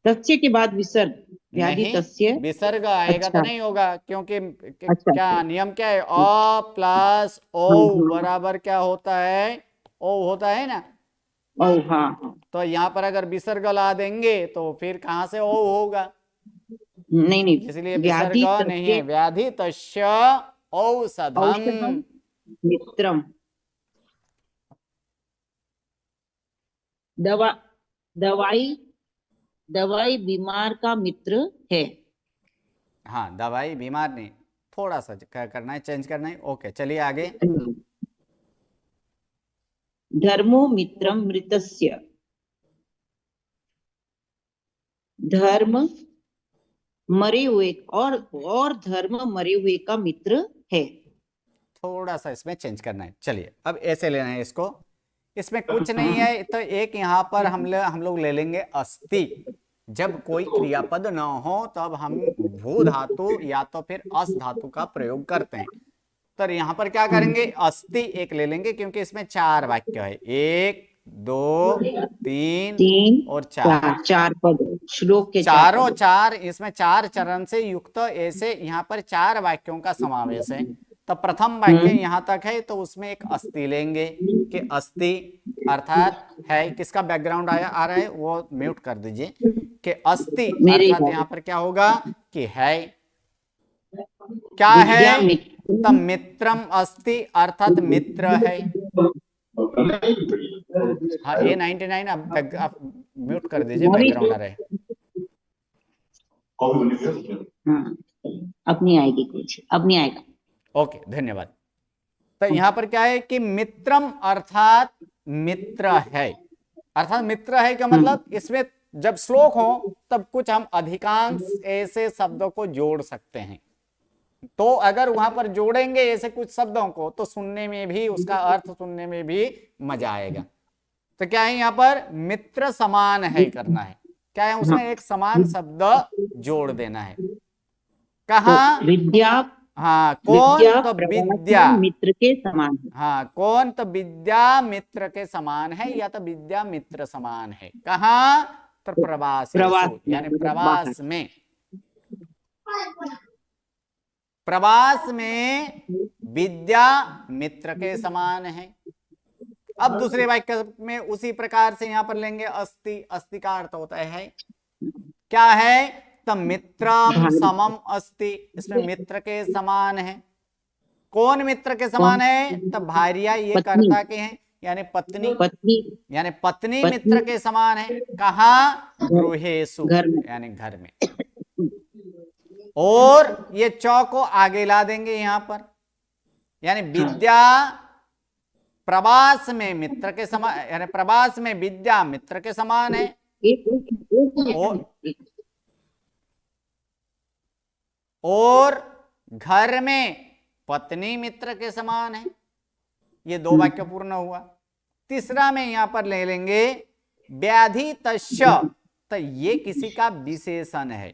तस्य के बाद विसर्ग, व्याधि तस्य। विसर्ग आएगा तो नहीं होगा, क्योंकि क्या नियम क्या है? अ प्लस ओ बराबर क्या होता है? ओ होता है ना। ओ हाँ। तो यहाँ पर अगर विसर्ग ला देंगे तो फिर कहाँ से ओ होगा? नहीं, इसलिए विसर्ग नहीं है। व्याधि तस्य औषधम मित्रम। दवाई बीमार का मित्र है। हाँ, दवाई बीमार नहीं, थोड़ा सा करना है, चेंज करना है। ओके, चलिए आगे। धर्मो मित्रम मृतस्य। धर्म मरे हुए और धर्म मरे हुए का मित्र है। थोड़ा सा इसमें चेंज करना है। चलिए अब ऐसे लेना है इसको, इसमें कुछ नहीं है। तो एक यहाँ पर हम लोग ले लेंगे अस्ति। जब कोई क्रियापद न हो तब हम भू धातु या तो फिर अस धातु का प्रयोग करते हैं। तो यहाँ पर क्या करेंगे, अस्ति एक ले लेंगे क्योंकि इसमें 4 वाक्य है, 1 2 3 और 4 चार पद श्लोक के चारों 4, इसमें 4 चरण से युक्त ऐसे यहाँ पर 4 वाक्यों का समावेश है। तो प्रथम वाक्य यहाँ तक है तो उसमें एक अस्ति लेंगे कि अस्ति अर्थात है, किसका बैकग्राउंड आ रहा है वो म्यूट कर दीजिए, कि अस्ति अर्थात यहाँ पर क्या होगा कि है, क्या है, तो मित्रम अस्ति अर्थात मित्र है। हाँ A99 आप म्यूट कर दीजिए, बैकग्राउंड आ रहा है। अपनी आएगी कुछ, अपनी आएगा। ओके, धन्यवाद। तो यहाँ पर क्या है कि मित्रम अर्थात मित्र है, अर्थात मित्र है का मतलब इसमें जब श्लोक हो तब कुछ हम अधिकांश ऐसे शब्दों को जोड़ सकते हैं। तो अगर वहां पर जोड़ेंगे ऐसे कुछ शब्दों को तो सुनने में भी, उसका अर्थ सुनने में भी मजा आएगा। तो क्या है यहाँ पर मित्र समान है करना है, क्या है उसमें एक समान शब्द जोड़ देना है। कहाँ विद्या, हाँ कौन तो विद्या मित्र के समान है। हाँ कौन तो विद्या मित्र के समान है या तो विद्या मित्र समान है। कहाँ तो प्रवास, यानी प्रवास में, प्रवास में विद्या मित्र के समान है। अब दूसरे वाक्य में उसी प्रकार से यहां पर लेंगे अस्ति, अस्ति का अर्थ होता है क्या है, तो मित्रम समम अस्ति, इसमें मित्र के समान है। कौन मित्र के समान है, तो भार्या ये कर्ता के हैं यानी पत्नी, यानी पत्नी मित्र के समान है। कहाँ, गृहेषु यानी घर में। और ये चौ को आगे ला देंगे यहां पर, यानी विद्या प्रवास में मित्र के समान, यानी प्रवास में विद्या मित्र के समान है। और घर में पत्नी मित्र के समान है। ये 2 वाक्य पूर्ण हुआ। तीसरा में यहां पर ले लेंगे व्याधि तस्य, तो ये किसी का विशेषण है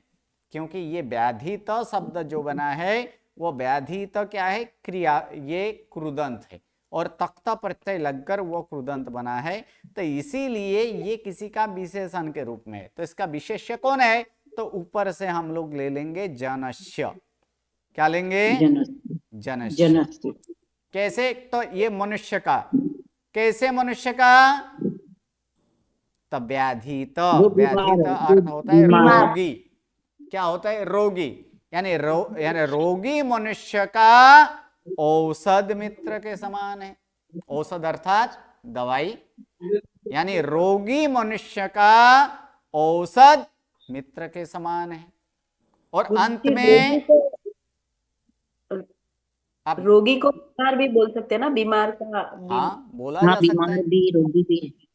क्योंकि ये व्याधित शब्द जो बना है वो व्याधित क्या है, क्रिया, ये कृदंत है और तख्ता प्रत्यय लगकर वो कृदंत बना है, तो इसीलिए ये किसी का विशेषण के रूप में है। तो इसका विशेष्य कौन है, तो ऊपर से हम लोग ले लेंगे जनस्य। क्या लेंगे, जनस्य। कैसे, तो ये मनुष्य का, कैसे मनुष्य का, तो व्याधित, व्याधित अर्थ होता है रोगी। क्या होता है, रोगी, यानी रोगी मनुष्य का औषध मित्र के समान है। औषध अर्थात दवाई, यानी रोगी मनुष्य का औषध मित्र के समान है। और अंत में आप रोगी को बीमार भी बोल सकते हैं ना, बीमार का हाँ बोला जा सकता है। रोगी भी।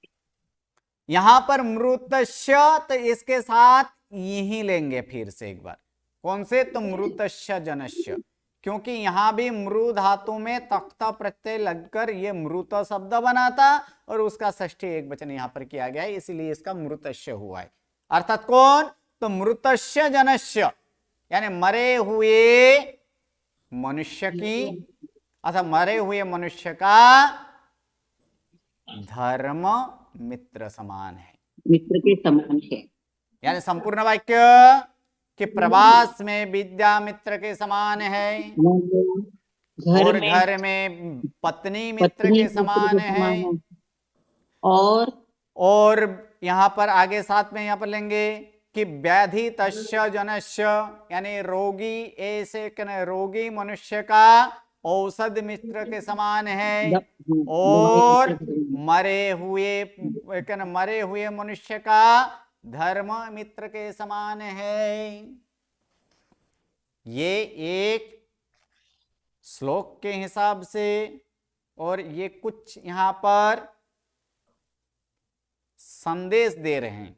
यहां पर मृतस्य, तो इसके साथ यही लेंगे फिर से एक बार, कौन से, तो मृतस्य जनस्य, क्योंकि यहां भी मृ धातु में तख्ता प्रत्यय लगकर ये मृत शब्द बना था और उसका षष्ठी एक वचन यहां पर किया गया है, इसलिए इसका मृतस्य हुआ है। अर्थात कौन, तो मृतस्य जनस्य, यानी मरे हुए मनुष्य की, अर्थात मरे हुए मनुष्य का धर्म मित्र समान है, मित्र के समान है। यानी संपूर्ण वाक्य कि प्रवास में विद्या मित्र के समान है, और घर में पत्नी मित्र के समान है। और यहाँ पर आगे साथ में यहाँ पर लेंगे कि व्याधि तस्य जनस्य, यानी रोगी, ऐसे रोगी मनुष्य का औषध मित्र के समान है। और मरे हुए मनुष्य का धर्म मित्र के समान है। ये एक श्लोक के हिसाब से, और ये कुछ यहां पर संदेश दे रहे हैं,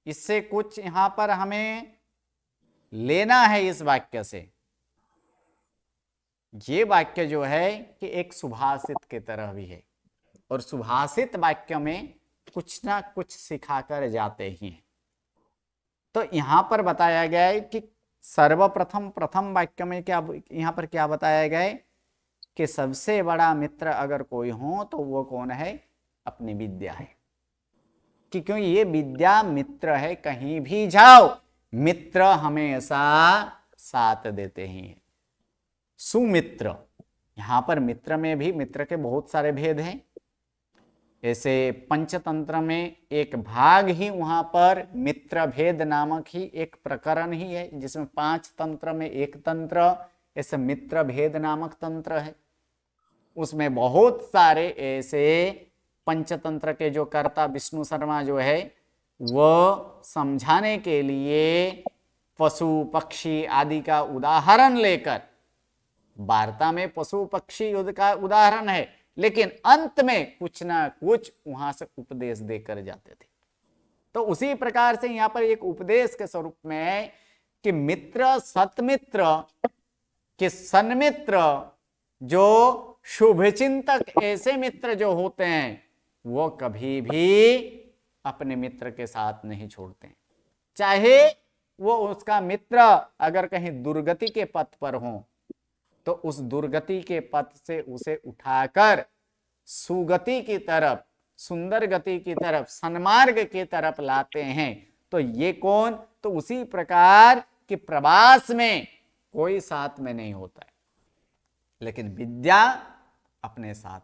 इससे कुछ यहां पर हमें लेना है इस वाक्य से। ये वाक्य जो है कि एक सुभाषित की तरह भी है, और सुभाषित वाक्य में कुछ ना कुछ सिखाकर जाते ही हैं। तो यहां पर बताया गया है कि सर्वप्रथम प्रथम वाक्य में क्या, यहां पर क्या बताया गया है कि सबसे बड़ा मित्र अगर कोई हो तो वो कौन है? अपनी विद्या है। कि क्यों? ये विद्या मित्र है, कहीं भी जाओ मित्र हमेशा साथ देते ही हैं। सुमित्र, यहां पर मित्र में भी मित्र के बहुत सारे भेद हैं। ऐसे पंचतंत्र में एक भाग ही वहां पर मित्र भेद नामक ही एक प्रकरण ही है, जिसमें 5 तंत्र में एक तंत्र ऐसे मित्र भेद नामक तंत्र है। उसमें बहुत सारे ऐसे पंचतंत्र के जो कर्ता विष्णु शर्मा जो है वो समझाने के लिए पशु पक्षी आदि का उदाहरण लेकर, वार्ता में पशु पक्षी का उदाहरण है, लेकिन अंत में कुछ ना कुछ वहां से उपदेश देकर जाते थे। तो उसी प्रकार से यहां पर एक उपदेश के स्वरूप में है कि मित्र, सतमित्र कि सन्मित्र, जो शुभचिंतक ऐसे मित्र जो होते हैं वो कभी भी अपने मित्र के साथ नहीं छोड़ते हैं। चाहे वो उसका मित्र अगर कहीं दुर्गति के पथ पर हो तो उस दुर्गति के पथ से उसे उठाकर सुगति की तरफ, सुंदर गति की तरफ, सन्मार्ग की तरफ लाते हैं। तो ये कौन? तो उसी प्रकार कि प्रवास में कोई साथ में नहीं होता है, लेकिन विद्या अपने साथ।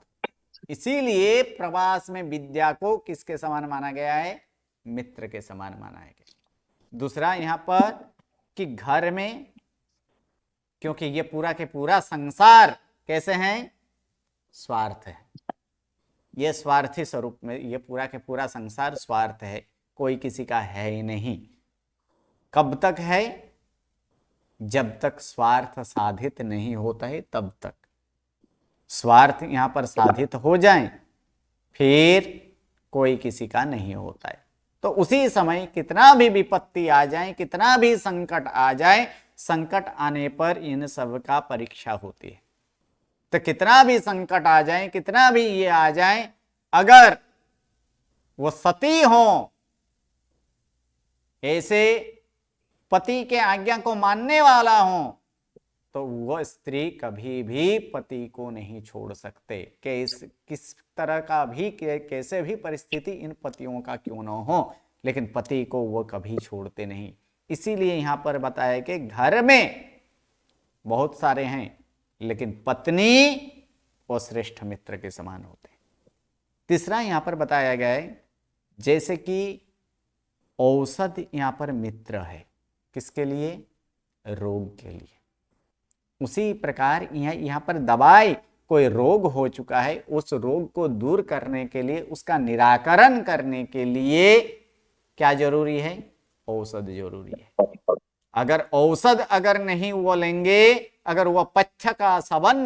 इसीलिए प्रवास में विद्या को किसके समान माना गया है? मित्र के समान माना गया। दूसरा यहां पर कि घर में, क्योंकि ये पूरा के पूरा संसार कैसे हैं? स्वार्थ है। ये स्वार्थी स्वरूप में, ये पूरा के पूरा संसार स्वार्थ है, कोई किसी का है ही नहीं। कब तक है? जब तक स्वार्थ साधित नहीं होता है तब तक। स्वार्थ यहां पर साधित हो जाए फिर कोई किसी का नहीं होता है। तो उसी समय कितना भी विपत्ति आ जाए, कितना भी संकट आ जाए, संकट आने पर इन सब का परीक्षा होती है। तो कितना भी संकट आ जाए, कितना भी ये आ जाए, अगर वो सती हो, ऐसे पति के आज्ञा को मानने वाला हो, तो वह स्त्री कभी भी पति को नहीं छोड़ सकते। किस तरह का भी, कैसे भी परिस्थिति इन पतियों का क्यों न हो, लेकिन पति को वो कभी छोड़ते नहीं। इसीलिए यहां पर बताया कि घर में बहुत सारे हैं, लेकिन पत्नी और श्रेष्ठ मित्र के समान होते हैं। तीसरा यहां पर बताया गया है, जैसे कि औषध यहां पर मित्र है, किसके लिए? रोग के लिए। उसी प्रकार यहाँ पर दवाई, कोई रोग हो चुका है, उस रोग को दूर करने के लिए, उसका निराकरण करने के लिए क्या जरूरी है? औषध जरूरी है। अगर औषध अगर नहीं वो लेंगे, अगर वह पथ्य का सेवन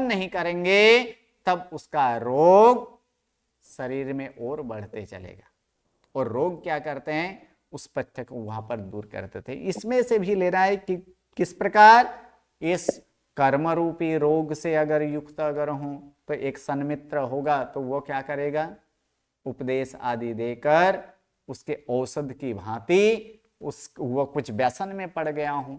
नहीं करेंगे, तब उसका रोग शरीर में और बढ़ते चलेगा। और रोग क्या करते हैं? उस पथ्य को वहां पर दूर करते थे। इसमें से भी ले रहा है कि किस प्रकार इस कर्म रूपी रोग से अगर युक्त अगर हो तो एक सन्मित्र होगा, तो वो क्या करेगा? उपदेश आदि देकर उसके औषध की भांति वो कुछ व्यसन में पड़ गया हूं,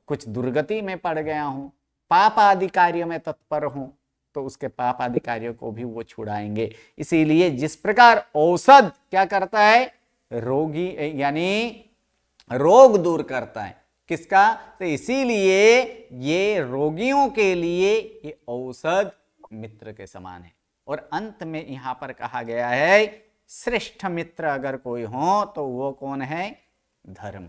कुछ दुर्गति में पड़ गया हूं, पाप आदि कार्य में तत्पर हूं, तो उसके पाप आदि कार्यों को भी वो छुड़ाएंगे। इसीलिए जिस प्रकार औषध क्या करता है? रोगी यानी रोग दूर करता है। किसका? तो इसीलिए ये रोगियों के लिए ये औषध मित्र के समान है। और अंत में यहां पर कहा गया है, श्रेष्ठ मित्र अगर कोई हो तो वो कौन है? धर्म।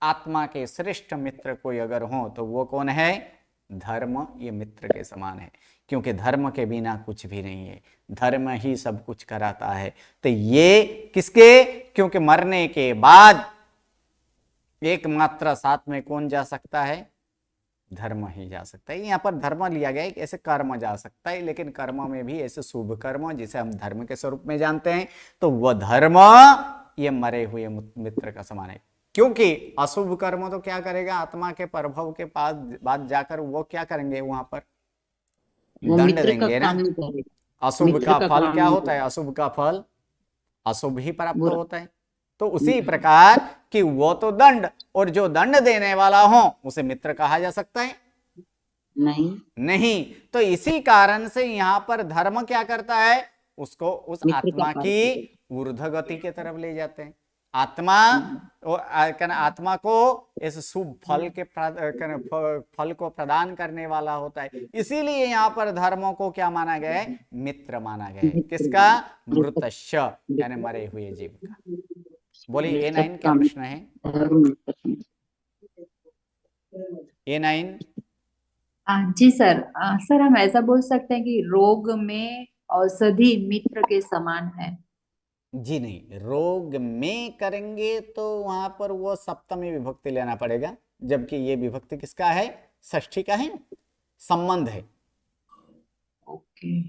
आत्मा के श्रेष्ठ मित्र कोई अगर हो तो वो कौन है? धर्म। ये मित्र के समान है, क्योंकि धर्म के बिना कुछ भी नहीं है, धर्म ही सब कुछ कराता है। तो ये किसके? क्योंकि मरने के बाद एकमात्र साथ में कौन जा सकता है? धर्म ही जा सकता है। यहाँ पर धर्म लिया गया है कि ऐसे कर्म जा सकता है, लेकिन कर्म में भी ऐसे शुभ कर्म जिसे हम धर्म के स्वरूप में जानते हैं, तो वह धर्म ये मरे हुए मित्र का समान है। क्योंकि अशुभ कर्म तो क्या करेगा? आत्मा के प्रभाव के पास बाद जाकर वो क्या करेंगे? वहां पर दंड देंगे ना। अशुभ का फल क्या होता है? अशुभ का फल अशुभ ही प्राप्त होता है। तो उसी प्रकार कि वो तो दंड, और जो दंड देने वाला हो उसे मित्र कहा जा सकता है। नहीं नहीं, तो इसी कारण से यहाँ पर धर्म क्या करता है, उसको उस मित्र का आत्मा पार की ऊर्ध्व गति के तरफ ले जाते हैं। आत्मा आत्मा को इस शुभ फल के फल को प्रदान करने वाला होता है। इसीलिए यहाँ पर धर्मों को क्या माना गया है, मित्र माना गया है। किसका, मृतस्य यानी मरे हुए जीव का। बोलिए A9 क्या प्रश्न है, A9। जी सर, सर हम ऐसा बोल सकते हैं कि रोग में औषधि मित्र के समान है। जी नहीं, रोग में करेंगे तो वहां पर वो सप्तमी विभक्ति लेना पड़ेगा, जबकि ये विभक्ति किसका है, षष्ठी का है, संबंध है। ओके।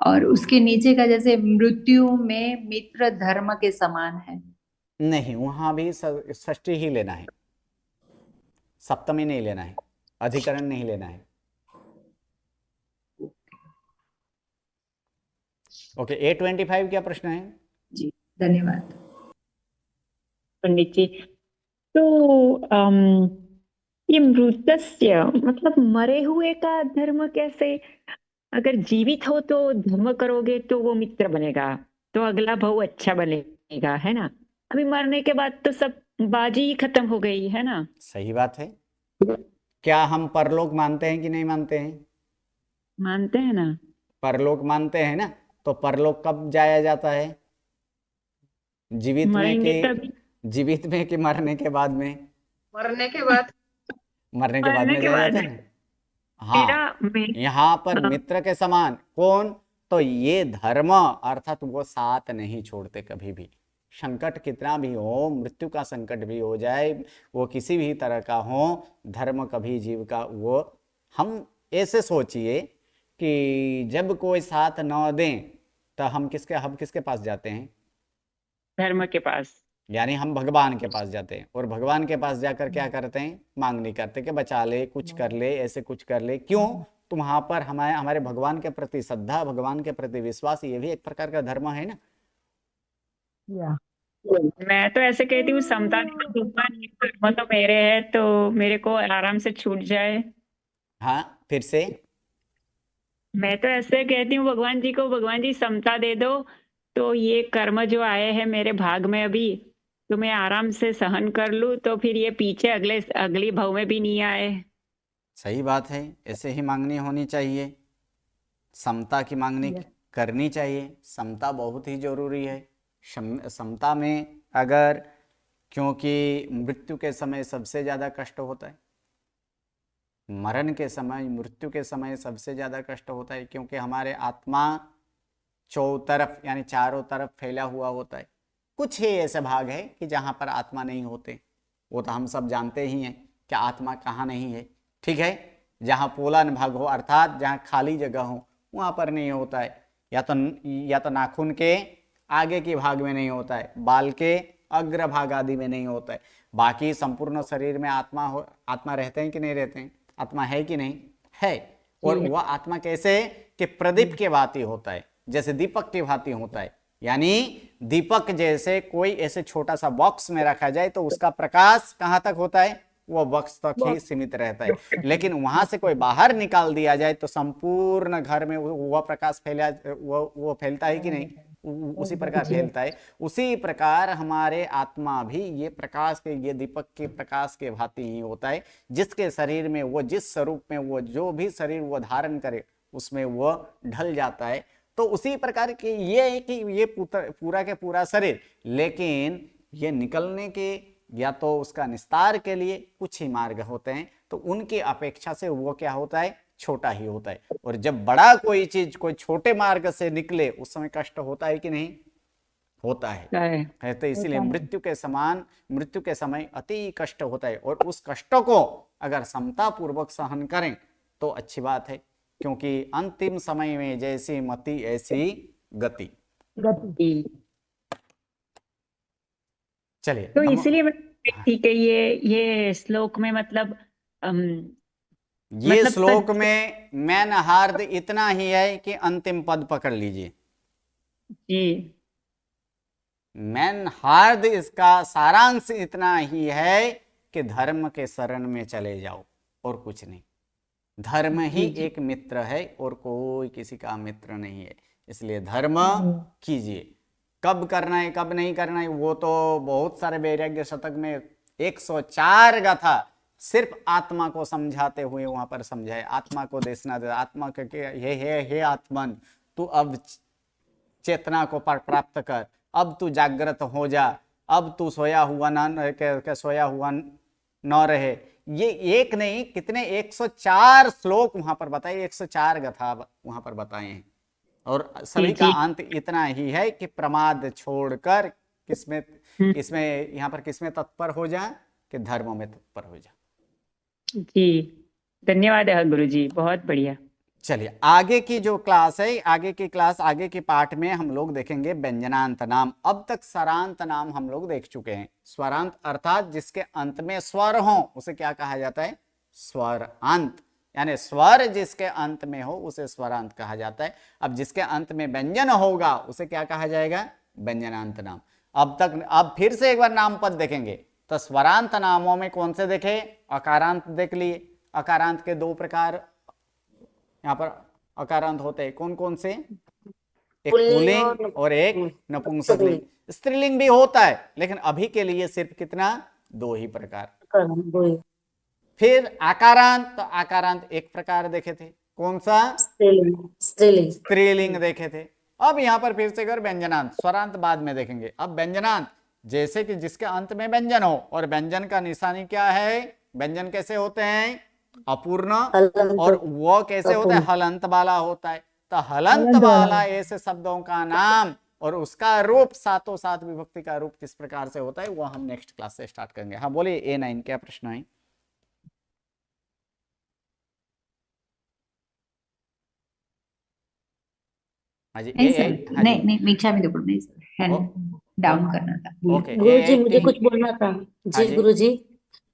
और उसके नीचे का जैसे मृत्यु में मित्र धर्म के समान है। नहीं, वहां भी षष्ठी ही लेना है, सप्तमी नहीं लेना है, अधिकरण नहीं लेना है। ओके, A25 क्या प्रश्न है। जी धन्यवाद पंडित जी। तो ये मृतस्य मतलब मरे हुए का धर्म कैसे, अगर जीवित हो तो धर्म करोगे तो वो मित्र बनेगा, तो अगला भाव अच्छा बनेगा, है ना। अभी मरने के बाद तो सब बाजी ही खत्म हो गई, है ना। सही बात है। क्या हम परलोक मानते हैं कि नहीं मानते हैं, मानते हैं ना। परलोक मानते हैं ना, तो परलोक कब जाया जाता है, जीवित में कि जीवित में कि मरने के बाद में, मरने के बाद, मरने के बाद में जाया जाता है। हाँ, यहाँ पर मित्र के समान कौन, तो ये धर्म अर्थात वो साथ नहीं छोड़ते कभी भी। संकट कितना भी हो, मृत्यु का संकट भी हो जाए, वो किसी भी तरह का हो, धर्म कभी जीव का वो, हम ऐसे सोचिए कि जब कोई साथ न दें तो हम किसके पास जाते हैं, धर्म के पास, यानी हम भगवान के पास जाते हैं। और भगवान के पास जाकर क्या करते हैं, मांग नहीं करते कि बचा ले, कुछ कर ले, ऐसे कुछ कर ले। क्यों, तो वहां पर हमारे भगवान के प्रति श्रद्धा, भगवान के प्रति विश्वास, ये भी एक प्रकार का धर्म है ना। मैं तो ऐसे कहती हूँ समता भगवान, ये कर्म तो मेरे है तो मेरे को आराम से छूट जाए। हाँ, फिर से मैं तो ऐसे कहती हूँ भगवान जी को, भगवान जी समता दे दो, तो ये कर्म जो आए हैं मेरे भाग में अभी, तो मैं आराम से सहन कर लूँ, तो फिर ये पीछे अगली भाव में भी नहीं आए। सही बात है, ऐसे ही मांगनी होनी चाहिए, समता की मांगनी करनी चाहिए। समता बहुत ही जरूरी है। समता में अगर, क्योंकि मृत्यु के समय सबसे ज्यादा कष्ट होता है, मरण के समय, मृत्यु के समय सबसे ज्यादा कष्ट होता है, क्योंकि हमारे आत्मा चौतरफ यानी चारों तरफ फैला हुआ होता है। कुछ ही ऐसे भाग है कि जहां पर आत्मा नहीं होते, वो तो हम सब जानते ही हैं कि आत्मा कहाँ नहीं है, ठीक है। जहां पोलन भाग हो, अर्थात जहां खाली जगह हो, वहां पर नहीं होता है। या तो नाखून के आगे के भाग में नहीं होता है, बाल के अग्र भाग आदि में नहीं होता है। बाकी संपूर्ण शरीर में आत्मा रहते हैं कि नहीं रहते हैं, आत्मा है कि नहीं है। और वह आत्मा कैसे, कि प्रदीप के भांति होता है, जैसे दीपक के भांति होता है। यानी दीपक जैसे कोई ऐसे छोटा सा बॉक्स में रखा जाए तो उसका प्रकाश कहाँ तक होता है, वो बॉक्स तक ही सीमित रहता है। लेकिन वहां से कोई बाहर निकाल दिया जाए तो संपूर्ण घर में वह प्रकाश वो फैलता है कि नहीं, उसी प्रकार फैलता है। उसी प्रकार हमारे आत्मा भी ये प्रकाश के, ये दीपक के प्रकाश के भांति ही होता है। जिसके शरीर में वो, जिस स्वरूप में वो, जो भी शरीर वो धारण करे उसमें वो ढल जाता है। तो उसी प्रकार के ये है कि ये पूरा के पूरा शरीर, लेकिन ये निकलने के या तो उसका निस्तार के लिए कुछ ही मार्ग होते हैं, तो उनकी अपेक्षा से वो क्या होता है, छोटा ही होता है। और जब बड़ा कोई चीज कोई छोटे मार्ग से निकले उस समय कष्ट होता है कि नहीं होता है। तो इसीलिए मृत्यु के समय अति कष्ट होता है, और उस कष्ट को अगर समता पूर्वक सहन करें तो अच्छी बात है, क्योंकि अंतिम समय में जैसी मति ऐसी गति। चलिए, तो इसलिए ठीक है, ये श्लोक में मतलब ये श्लोक में मैन हार्द इतना ही है कि अंतिम पद पकड़ लीजिए जी। मैन हार्द इसका सारांश इतना ही है कि धर्म के शरण में चले जाओ, और कुछ नहीं। धर्म ही जी। एक मित्र है और कोई किसी का मित्र नहीं है। इसलिए धर्म कीजिए। कब करना है कब नहीं करना है वो तो बहुत सारे वैराग्य शतक में 104 गाथा सिर्फ आत्मा को समझाते हुए वहां पर समझाए, आत्मा को देशना दे, आत्मा के हे आत्मन तू अब चेतना को प्राप्त कर, अब तू जागृत हो जा, अब तू सोया हुआ सोया हुआ न रहे। ये एक नहीं कितने 104 श्लोक वहां पर बताए, 104 गाथा वहां पर बताए हैं। और सभी का अंत इतना ही है कि प्रमाद छोड़कर किसमें इसमें यहाँ पर किसमें तत्पर हो जा कि धर्म में तत्पर हो जा। जी धन्यवाद गुरुजी, बहुत बढ़िया। चलिए आगे की जो क्लास है, आगे के पाठ में हम लोग देखेंगे व्यंजनांत नाम। अब तक स्वरांत नाम हम लोग देख चुके हैं। स्वरांत अर्थात जिसके अंत में स्वर हो उसे क्या कहा जाता है? स्वरांत। यानी स्वर जिसके अंत में हो उसे स्वरांत कहा जाता है। अब जिसके अंत में व्यंजन होगा उसे क्या कहा जाएगा? व्यंजनांत नाम। अब फिर से एक बार नाम पद देखेंगे तो स्वरांत नामों में कौन से देखे? अकारांत देख लिए। अकारांत के दो प्रकार यहाँ पर अकारांत होते हैं, कौन कौन से? एक पुल्लिंग और एक नपुंसकलिंग। स्त्रीलिंग भी होता है लेकिन अभी के लिए सिर्फ कितना? दो ही प्रकार। फिर आकारांत, तो आकारांत एक प्रकार देखे थे, कौन सा? स्त्रीलिंग देखे थे। अब यहाँ पर फिर से अगर व्यंजनांत, स्वरांत बाद में देखेंगे। अब व्यंजनांत जैसे कि जिसके अंत में व्यंजन हो, और व्यंजन का निशानी क्या है? व्यंजन कैसे होते हैं? अपूर्ण। और वो कैसे होता है? हलंत वाला होता है। तो हलंत वाला ऐसे शब्दों का नाम और उसका रूप सातों सात विभक्ति का रूप किस प्रकार से होता है वो हम नेक्स्ट क्लास से स्टार्ट करेंगे। हाँ बोलिए A9 क्या प्रश्न है? नहीं मीक्षा में देखो, नहीं सर, हैंड डाउन करना था। ओके गुरुजी मुझे कुछ बोलना था। हाँ जी गुरुजी,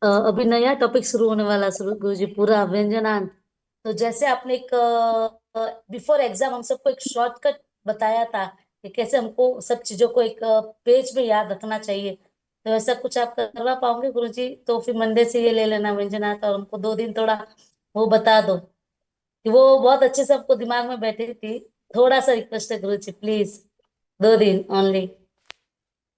अभी नया टॉपिक शुरू होने वाला गुरुजी, पूरा व्यंजनांत। तो जैसे आपने एक बिफोर एग्जाम हम सबको एक शॉर्टकट बताया था कि कैसे हमको सब चीजों को एक पेज में याद रखना चाहिए, तो ऐसा कुछ आप करवा पाओगे गुरुजी? तो फिर मंडे से ये ले लेना व्यंजनांत, और हमको 2 दिन थोड़ा वो बता दो कि वो बहुत अच्छे से हमको दिमाग में बैठी थी। थोड़ा सा रिक्वेस्ट है गुरुजी, प्लीज 2 दिन ओनली।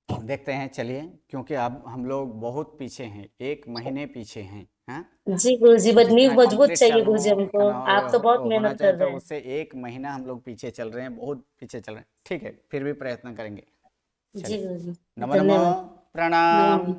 देखते हैं, चलिए, क्योंकि अब हम लोग बहुत पीछे हैं, 1 महीने पीछे हैं। हाँ जी गुरुजी, बट नींव मजबूत चाहिए गुरुजी हमको, आप तो बहुत मेहनत कर रहे हैं। उससे 1 महीना हम लोग पीछे चल रहे हैं, बहुत पीछे चल रहे हैं। ठीक है, फिर भी प्रयत्न करेंगे। जी गुरुजी, नमो नमः, प्रणाम।